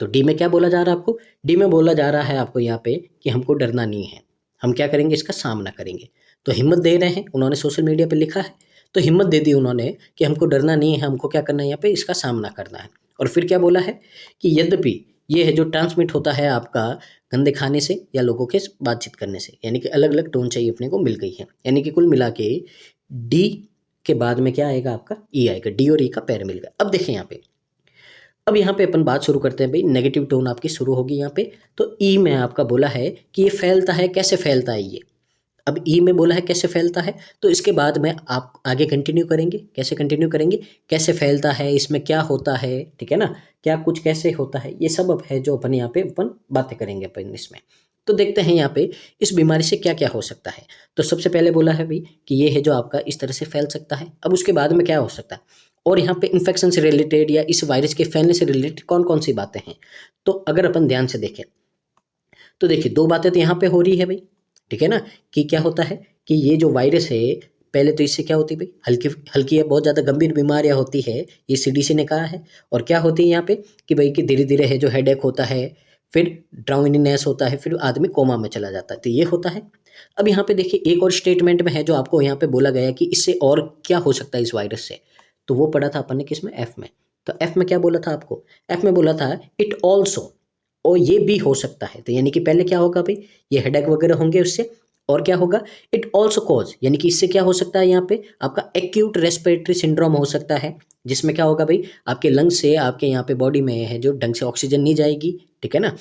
तो डी में क्या बोला जा रहा है आपको, डी में बोला जा रहा है आपको यहाँ पे कि हमको डरना नहीं है, हम क्या करेंगे, इसका सामना करेंगे। तो हिम्मत दे रहे हैं, उन्होंने सोशल मीडिया पे लिखा है, तो हिम्मत दे दी उन्होंने कि हमको डरना नहीं है, हमको क्या करना है, यहाँ पे इसका सामना करना है। और फिर क्या बोला है कि यद्यपि ये है जो ट्रांसमिट होता है आपका गंदे खाने से या लोगों के बातचीत करने से, यानी कि अलग अलग टोन चाहिए अपने को मिल गई है, यानी कि कुल मिला के डी के बाद में क्या आएगा आपका, ई आएगा, डी और ई का पैर मिल गया। अब देखें यहाँ पे, अब यहाँ पे अपन बात शुरू करते हैं भाई, नेगेटिव टोन आपकी शुरू होगी यहाँ पे। तो ई में आपका बोला है कि ये फैलता है, कैसे फैलता है ये। अब ई में बोला है कैसे फैलता है, तो इसके बाद में आप आगे कंटिन्यू करेंगे, कैसे कंटिन्यू करेंगे, कैसे फैलता है, इसमें क्या होता है, ठीक है ना, क्या कुछ कैसे होता है, ये सब अब है जो अपन यहाँ पे अपन बातें करेंगे अपन इसमें। तो देखते हैं यहाँ पे इस बीमारी से क्या क्या हो सकता है। तो सबसे पहले बोला है भाई कि ये है जो आपका इस तरह से फैल सकता है। अब उसके बाद में क्या हो सकता है, और यहाँ पे इन्फेक्शन से रिलेटेड या इस वायरस के फैलने से रिलेटेड कौन कौन सी बातें हैं। तो अगर अपन ध्यान से देखें तो देखिए 2 बातें तो यहाँ पे हो रही है भाई, ठीक है ना, कि क्या होता है कि ये जो वायरस है, पहले तो इससे क्या होती है भाई, हल्की हल्की है, बहुत ज़्यादा गंभीर बीमारियाँ होती है, ये सीडीसी ने कहा है। और क्या होती है यहाँ पे कि भाई कि धीरे धीरे है जो हेडेक होता है, फिर ड्राउनीनेस होता है, फिर आदमी कोमा में चला जाता है, तो ये होता है। अब यहाँ पे देखिए एक और स्टेटमेंट में है जो आपको यहाँ पे बोला गया है कि इससे और क्या हो सकता है इस वायरस से, तो वो पढ़ा था अपन ने किस में, एफ में। तो एफ में क्या बोला था आपको, एफ में बोला था इट ऑल्सो, और ये भी हो सकता है। तो यानी कि पहले क्या होगा भाई, ये हेडेक वगैरह होंगे उससे, और क्या होगा, इट ऑल्सो कॉज, यानी कि इससे क्या हो सकता है यहाँ पे आपका एक्यूट रेस्पिरेटरी सिंड्रोम हो सकता है, जिसमें क्या होगा भाई आपके लंग्स से आपके यहाँ पे बॉडी में है जो ढंग से ऑक्सीजन नहीं जाएगी, ठीक है ना,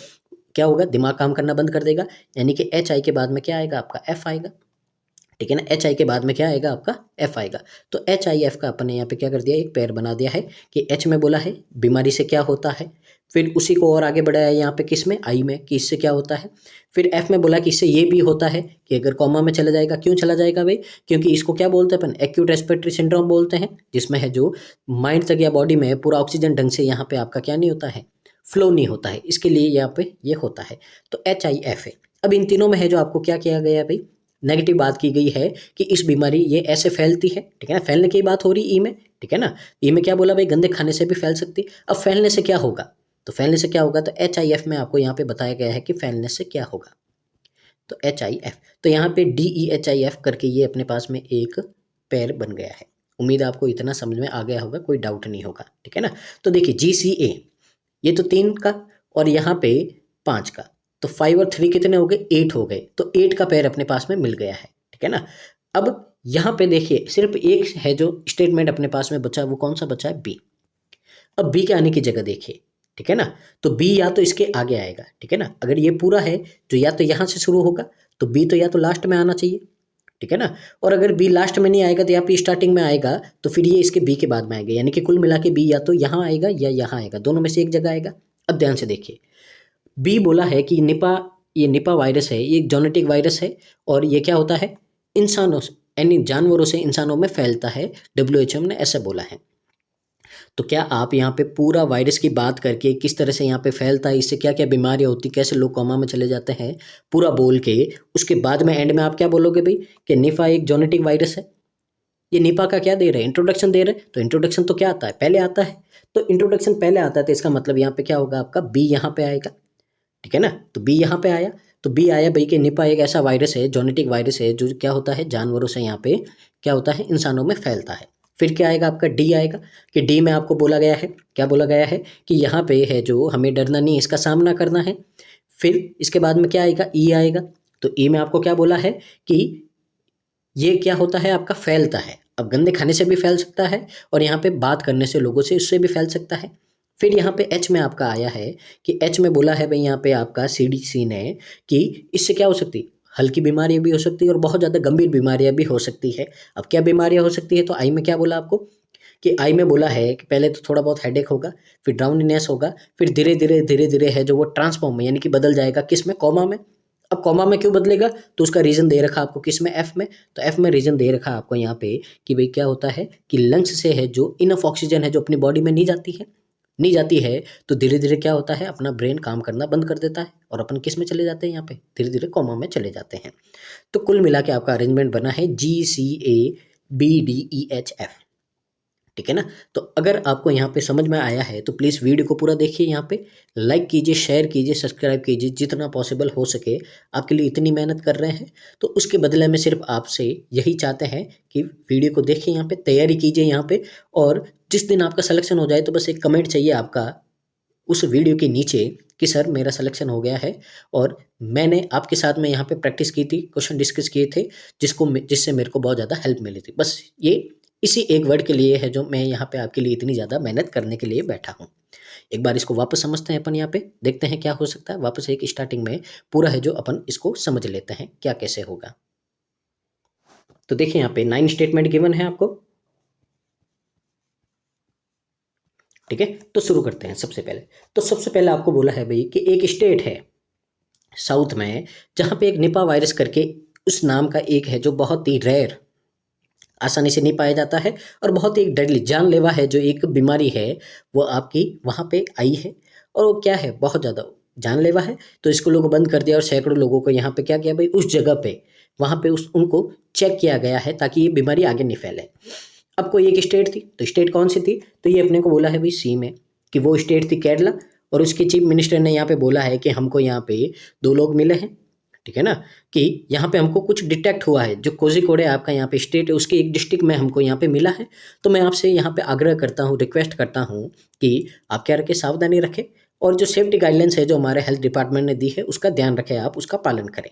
क्या होगा, दिमाग काम करना बंद कर देगा, यानी कि एच आई के बाद में क्या आएगा आपका, एफ आएगा, ठीक है ना, एच आई के बाद में क्या आएगा आपका, एफ आएगा। तो एच आई एफ का अपन ने यहाँ पे क्या कर दिया, एक पेयर बना दिया है कि एच में बोला है बीमारी से क्या होता है, फिर उसी को और आगे बढ़ाया यहाँ पे किस में, आई में, कि इससे क्या होता है। फिर एफ में बोला कि इससे ये भी होता है कि अगर कॉमा में चला जाएगा, क्यों चला जाएगा भाई, क्योंकि इसको क्या बोलते हैं अपन, एक्यूट रेस्पिरेटरी सिंड्रोम बोलते हैं, जिसमें है जो माइंड तक या बॉडी में पूरा ऑक्सीजन ढंग से यहाँ पे आपका क्या नहीं होता है, फ्लो नहीं होता है, इसके लिए यहाँ पे ये होता है। तो HIV है। अब इन तीनों में है जो आपको क्या किया गया है भाई, नेगेटिव बात की गई है कि इस बीमारी ये ऐसे फैलती है, ठीक है ना, फैलने की बात हो रही ई में, ठीक है ना। ई में क्या बोला भाई, गंदे खाने से भी फैल सकती। अब फैलने से क्या होगा, तो फैलने से क्या होगा, तो HIV में आपको यहाँ पे बताया गया है कि फैलने से क्या होगा। तो HIV, तो यहाँ पे DEHIF करके ये अपने पास में एक पेयर बन गया है। उम्मीद आपको इतना समझ में आ गया होगा, कोई डाउट नहीं होगा, ठीक है ना। तो देखिए GCA, ये तो 3 का और यहाँ पे 5 का, तो 5 और 3 कितने हो गए, 8 हो गए। तो 8 का पेयर अपने पास में मिल गया है, ठीक है ना। अब यहाँ पे देखिए सिर्फ एक है जो स्टेटमेंट अपने पास में बचा, वो कौन सा बचा है, बी। अब बी के आने की जगह देखिए, ठीक है ना, तो बी या तो इसके आगे आएगा, ठीक है ना। अगर ये पूरा है तो या तो यहाँ से शुरू होगा, तो बी तो या तो लास्ट में आना चाहिए, ठीक है ना। और अगर बी लास्ट में नहीं आएगा तो यहाँ पे स्टार्टिंग में आएगा, तो फिर ये इसके बी के बाद में आएगा, यानी कि कुल मिला के बी या तो यहाँ आएगा या यहाँ आएगा, दोनों में से एक जगह आएगा। अब ध्यान से देखिए, बी बोला है कि ये निपा वायरस है, ये एक जोनेटिक वायरस है, और ये क्या होता है, इंसानों से यानी जानवरों से इंसानों में फैलता है, WHO ने ऐसा बोला है। तो क्या आप यहाँ पे पूरा वायरस की बात करके किस तरह से यहाँ पे फैलता है, इससे क्या क्या बीमारियाँ होती, कैसे लोग कोमा में चले जाते हैं, पूरा बोल के उसके बाद में एंड में आप क्या बोलोगे भाई, कि निपा एक जोनेटिक वायरस है। ये निपा का क्या दे रहे हैं, इंट्रोडक्शन दे रहे हैं। तो इंट्रोडक्शन तो क्या आता है, पहले आता है। तो इंट्रोडक्शन पहले आता है, तो इसका मतलब यहाँ पे क्या होगा, आपका बी यहाँ पे आएगा, ठीक है ना। तो बी यहाँ पे आया, तो बी आया भाई कि निपा एक ऐसा वायरस है, जोनेटिक वायरस है, जो क्या होता है, जानवरों से यहाँ पे क्या होता है, इंसानों में फैलता है। फिर क्या आएगा आपका, डी आएगा, कि डी में आपको बोला गया है, क्या बोला गया है, कि यहाँ पे है जो हमें डरना नहीं, इसका सामना करना है। फिर इसके बाद में क्या आएगा, ई आएगा। तो ई में आपको क्या बोला है कि ये क्या होता है, आपका फैलता है। अब गंदे खाने से भी फैल सकता है, और यहाँ पे बात करने से लोगों से, उससे भी फैल सकता है। फिर यहाँ पे एच में आपका आया है, कि एच में बोला है भाई यहाँ पे आपका CDC ने, कि इससे क्या हो सकती है, हल्की बीमारियाँ भी हो सकती है और बहुत ज़्यादा गंभीर बीमारियाँ भी हो सकती है। अब क्या बीमारियाँ हो सकती है, तो आई में क्या बोला आपको, कि आई में बोला है कि पहले तो थोड़ा बहुत हेडेक होगा, फिर ड्राउनीनेस होगा, फिर धीरे धीरे है जो वो ट्रांसफॉर्म में, यानी कि बदल जाएगा किस में, कोमा में। अब कोमा में क्यों बदलेगा, तो उसका रीज़न दे रखा आपको किस में, एफ में। तो एफ में रीज़न दे रखा आपको यहाँ पे कि भाई क्या होता है, कि लंग्स से है जो इनफ ऑक्सीजन है जो अपनी बॉडी में नहीं जाती है, तो धीरे धीरे क्या होता है, अपना ब्रेन काम करना बंद कर देता है, और अपन किस में चले जाते हैं, यहाँ पे धीरे धीरे कोमा में चले जाते हैं। तो कुल मिला के आपका अरेंजमेंट बना है GCABDEHF, ठीक है ना। तो अगर आपको यहाँ पे समझ में आया है तो प्लीज़ वीडियो को पूरा देखिए, यहाँ पे लाइक कीजिए, शेयर कीजिए, सब्सक्राइब कीजिए, जितना पॉसिबल हो सके। आपके लिए इतनी मेहनत कर रहे हैं, तो उसके बदले में सिर्फ आपसे यही चाहते हैं कि वीडियो को देखिए, यहाँ पे तैयारी कीजिए यहाँ पे, और जिस दिन आपका सिलेक्शन हो जाए तो बस एक कमेंट चाहिए आपका उस वीडियो के नीचे कि सर मेरा सिलेक्शन हो गया है, और मैंने आपके साथ में यहाँ पे प्रैक्टिस की थी, क्वेश्चन डिस्कस किए थे, जिससे मेरे को बहुत ज़्यादा हेल्प मिली थी। बस ये इसी एक वर्ड के लिए है जो मैं यहाँ पे आपके लिए इतनी ज़्यादा मेहनत करने के लिए बैठा हूँ। एक बार इसको वापस समझते हैं अपन, यहाँ पे देखते हैं क्या हो सकता है। वापस एक स्टार्टिंग में पूरा है जो अपन इसको समझ लेते हैं क्या कैसे होगा। तो देखिए यहाँ पे 9 स्टेटमेंट गिवन है आपको, ठीक है। तो शुरू करते हैं। सबसे पहले आपको बोला है भाई कि एक स्टेट है साउथ में जहाँ पे एक निपा वायरस करके उस नाम का एक है जो बहुत ही रेयर, आसानी से नहीं पाया जाता है, और बहुत ही डेडली जानलेवा है जो एक बीमारी है, वो आपकी वहाँ पे आई है, और वो क्या है, बहुत ज़्यादा जानलेवा है। तो इसको लोगों बंद कर दिया, और सैकड़ों लोगों को यहाँ पे क्या किया भाई, उस जगह पे वहाँ पे उनको चेक किया गया है ताकि ये बीमारी आगे नहीं फैले। अब कोई एक स्टेट थी, तो स्टेट कौन सी थी, तो ये अपने को बोला है भाई सी में, कि वो स्टेट थी केरला, और उसके चीफ मिनिस्टर ने यहाँ पे बोला है कि हमको यहाँ पे 2 लोग मिले हैं, ठीक है ना, कि यहाँ पे हमको कुछ डिटेक्ट हुआ है, जो कोझिकोड है आपका यहाँ पे स्टेट है, उसके एक डिस्ट्रिक्ट में हमको यहाँ पे मिला है। तो मैं आपसे यहाँ पे आग्रह करता हूँ, रिक्वेस्ट करता हूँ कि आप क्या रखें, सावधानी रखें, और जो सेफ्टी गाइडलाइंस है जो हमारे हेल्थ डिपार्टमेंट ने दी है उसका ध्यान रखें, आप उसका पालन करें,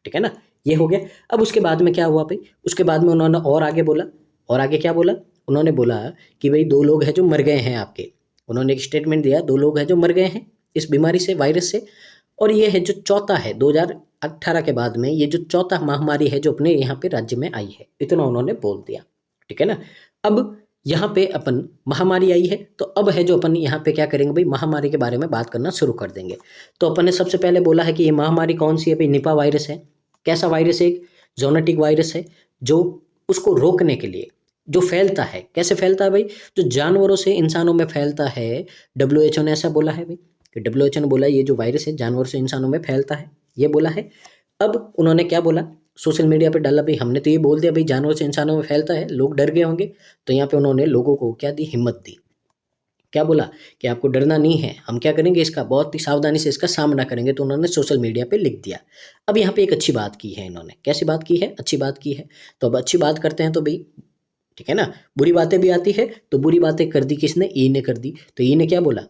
ठीक है ना। ये हो गया। अब उसके बाद में क्या हुआ भाई, उसके बाद में उन्होंने और आगे बोला, और आगे क्या बोला, उन्होंने बोला कि भाई 2 लोग हैं जो मर गए हैं आपके, उन्होंने एक स्टेटमेंट दिया, 2 लोग हैं जो मर गए हैं इस बीमारी से, वायरस से, और ये है जो चौथा है 2018 के बाद में, ये जो चौथा महामारी है जो अपने यहाँ पे राज्य में आई है, इतना उन्होंने बोल दिया, ठीक है ना। अब यहाँ पे अपन महामारी आई है, तो अब है जो अपन यहाँ पे क्या करेंगे भाई, महामारी के बारे में बात करना शुरू कर देंगे। तो अपन ने सबसे पहले बोला है कि ये महामारी कौन सी है भाई, निपा वायरस है। कैसा वायरस है, एक जोनेटिक वायरस है, जो उसको रोकने के लिए जो फैलता है, कैसे फैलता है भाई, जो जानवरों से इंसानों में फैलता है। WHO ने ऐसा बोला है भाई, कि WHO ने बोला ये जो वायरस है जानवरों से इंसानों में फैलता है, ये बोला है। अब उन्होंने क्या बोला, सोशल मीडिया पे डाला भाई, हमने तो ये बोल दिया भाई जानवरों से इंसानों में फैलता है, लोग डर गए होंगे। तो यहाँ पे उन्होंने लोगों को क्या दी, हिम्मत दी। क्या बोला कि आपको डरना नहीं है, हम क्या करेंगे, इसका बहुत ही सावधानी से इसका सामना करेंगे। तो उन्होंने सोशल मीडिया पे लिख दिया। अब यहाँ पे एक अच्छी बात की है इन्होंने, कैसी बात की है, अच्छी बात की है। तो अब अच्छी बात करते हैं तो भाई ठीक है ना, बुरी बातें भी आती है। तो बुरी बातें कर दी किसने, ई ने कर दी। तो ई ने क्या बोला,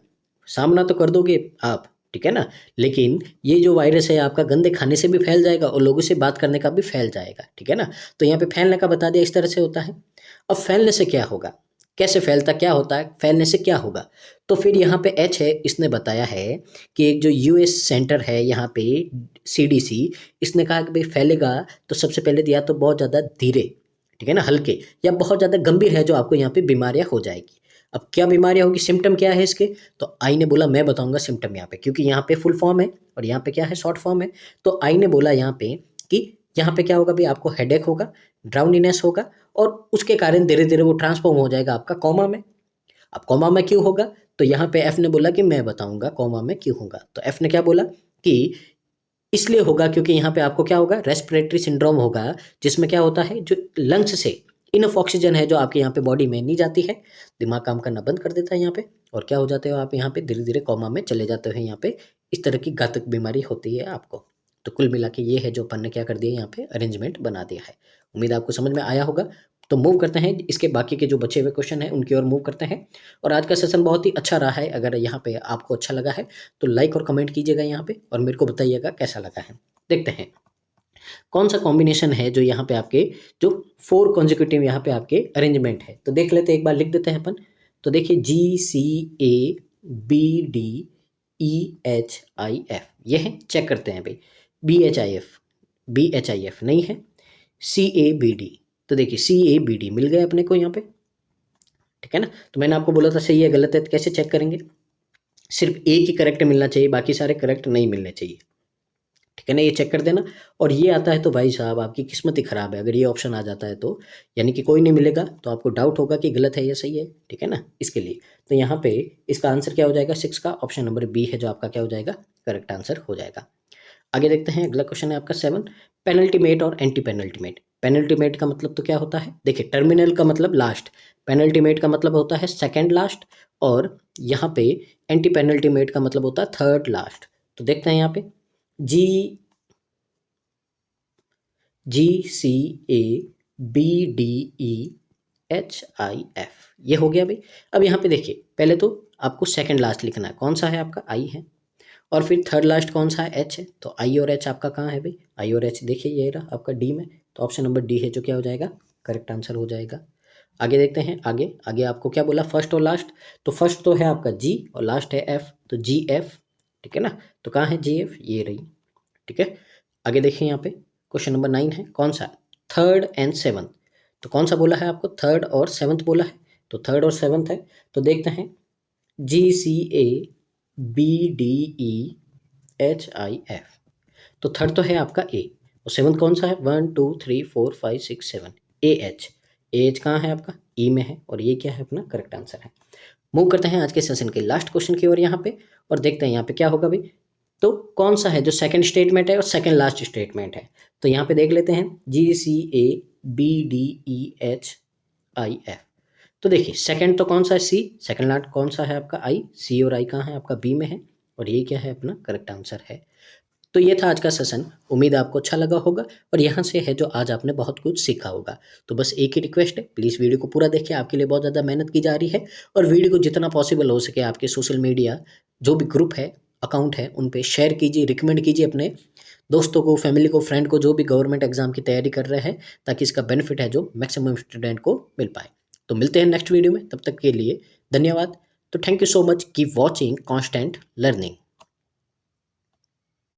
सामना तो कर दोगे आप, ठीक है ना, लेकिन ये जो वायरस है आपका गंदे खाने से भी फैल जाएगा और लोगों से बात करने का भी फैल जाएगा, ठीक है ना। तो यहाँ पे फैलने का बता दिया, इस तरह से होता है। अब फैलने से क्या होगा, कैसे फैलता, क्या होता है, फैलने से क्या होगा। तो फिर यहाँ पे एच है, इसने बताया है कि एक जो US सेंटर है यहाँ पे CDC, इसने कहा कि भाई फैलेगा तो सबसे पहले दिया तो बहुत ज़्यादा धीरे, ठीक है ना, हल्के, या बहुत ज़्यादा गंभीर है जो आपको यहाँ पे बीमारियाँ हो जाएगी। अब क्या बीमारियाँ होगी, सिम्टम क्या है इसके, तो आई ने बोला मैं बताऊंगा सिम्टम यहाँ पे, क्योंकि यहाँ पे फुल फॉर्म है और यहाँ पे क्या है, शॉर्ट फॉर्म है। तो आई ने बोला यहाँ पे कि यहाँ पे क्या होगा भाई, आपको हेडेक होगा, ड्राउनीनेस होगा, और उसके कारण धीरे धीरे वो ट्रांसफॉर्म हो जाएगा आपका कोमा में। अब कोमा में क्यों होगा, तो यहाँ पे एफ ने बोला कि मैं बताऊंगा कोमा में क्यों होगा। तो एफ ने क्या बोला कि इसलिए होगा क्योंकि यहाँ पे आपको क्या होगा, रेस्पिरेटरी सिंड्रोम होगा, जिसमें क्या होता है, जो लंग्स से इनफ ऑक्सीजन है जो आपके यहाँ पे बॉडी में नहीं जाती है, दिमाग काम करना बंद कर देता है यहाँ पे, और क्या हो जाते हो आप यहाँ पे धीरे धीरे कोमा में चले जाते हो। यहाँ पे इस तरह की घातक बीमारी होती है आपको। तो कुल मिला के ये है जो अपन ने क्या कर दिया, यहाँ पे अरेंजमेंट बना दिया है। उम्मीद आपको समझ में आया होगा। तो मूव करते हैं, इसके बाकी के जो बचे हुए क्वेश्चन हैं उनकी ओर मूव करते हैं। और आज का सेशन बहुत ही अच्छा रहा है। अगर यहाँ पे आपको अच्छा लगा है तो लाइक और कमेंट कीजिएगा यहाँ पे, और मेरे को बताइएगा कैसा लगा है। देखते हैं कौन सा कॉम्बिनेशन है जो यहाँ पे आपके जो 4 कॉन्जिक्यूटिव यहाँ पे आपके अरेंजमेंट है। तो देख लेते हैं, एक बार लिख देते हैं अपन। तो देखिए GCABDEHIF ये है, चेक करते हैं भाई। BHIF नहीं है, CABD, तो देखिए CABD मिल गए अपने को यहाँ पे, ठीक है ना। तो मैंने आपको बोला था सही है गलत है, तो कैसे चेक करेंगे, सिर्फ एक ही करेक्ट मिलना चाहिए, बाकी सारे करेक्ट नहीं मिलने चाहिए, ठीक है ना, ये चेक कर देना। और ये आता है तो भाई साहब आपकी किस्मत ही खराब है, अगर ये ऑप्शन आ जाता है तो यानी कि कोई नहीं मिलेगा, तो आपको डाउट होगा कि गलत है या सही है, ठीक है ना, इसके लिए। तो यहाँ पे इसका आंसर क्या हो जाएगा, 6 का ऑप्शन नंबर बी है जो आपका क्या हो जाएगा, करेक्ट आंसर हो जाएगा। आगे देखते हैं, अगला क्वेश्चन है आपका 7, पेनल्टीमेट और एंटी पेनल्टीमेट। पेनल्टीमेट का मतलब तो क्या होता है, देखिए टर्मिनल का मतलब लास्ट, पेनल्टीमेट का मतलब होता है सेकंड लास्ट, और यहाँ पे एंटी पेनल्टीमेट का मतलब होता है थर्ड लास्ट। तो देखते हैं यहाँ पे GCABDEHIF ये हो गया भाई। अब यहाँ पे देखिए, पहले तो आपको सेकंड लास्ट लिखना है, कौन सा है आपका, आई है, और फिर थर्ड लास्ट कौन सा है, एच है। तो आई और एच आपका कहाँ है भाई, आई और एच देखिए ये रहा आपका डी में, तो ऑप्शन नंबर डी है जो क्या हो जाएगा, करेक्ट आंसर हो जाएगा। आगे देखते हैं, आगे आगे आपको क्या बोला, फर्स्ट और लास्ट। तो फर्स्ट तो है आपका जी और लास्ट है एफ, तो GF, ठीक है ना। तो कहाँ है GF, ये रही, ठीक है। आगे देखिए यहाँ पे क्वेश्चन नंबर 9 है, कौन सा, थर्ड एंड सेवन्थ। तो कौन सा बोला है आपको, थर्ड और सेवन्थ बोला है, तो थर्ड और सेवन्थ है। तो देखते हैं GCABDEHIF, तो थर्ड तो है आपका ए, और सेवन्थ कौन सा है, 1 2 3 4 5 6 7, AH कहाँ है आपका, ई में है, और ये क्या है अपना करेक्ट आंसर है। मूव करते हैं आज के सेशन के लास्ट क्वेश्चन की ओर यहाँ पे, और देखते हैं यहाँ पे क्या होगा भाई। तो कौन सा है जो सेकंड स्टेटमेंट है और सेकंड लास्ट स्टेटमेंट है। तो यहाँ पे देख लेते हैं GCABDEHIF। तो देखिए सेकंड तो कौन सा है, सी, सेकंड लास्ट कौन सा है आपका, आई, सी और आई कहाँ है आपका, बी में है, और ये क्या है अपना करेक्ट आंसर है। तो ये था आज का सेशन, उम्मीद आपको अच्छा लगा होगा, और यहाँ से है जो आज आपने बहुत कुछ सीखा होगा। तो बस एक ही रिक्वेस्ट है, प्लीज़ वीडियो को पूरा देखिए, आपके लिए बहुत ज़्यादा मेहनत की जा रही है, और वीडियो को जितना पॉसिबल हो सके आपके सोशल मीडिया जो भी ग्रुप है, अकाउंट है, उन पे शेयर कीजिए, रिकमेंड कीजिए अपने दोस्तों को, फैमिली को, फ्रेंड को, जो भी गवर्नमेंट एग्जाम की तैयारी कर रहे हैं, ताकि इसका बेनिफिट है जो मैक्सिमम स्टूडेंट को मिल पाए। तो मिलते हैं नेक्स्ट वीडियो में, तब तक के लिए धन्यवाद। तो thank you so much, keep watching constant learning.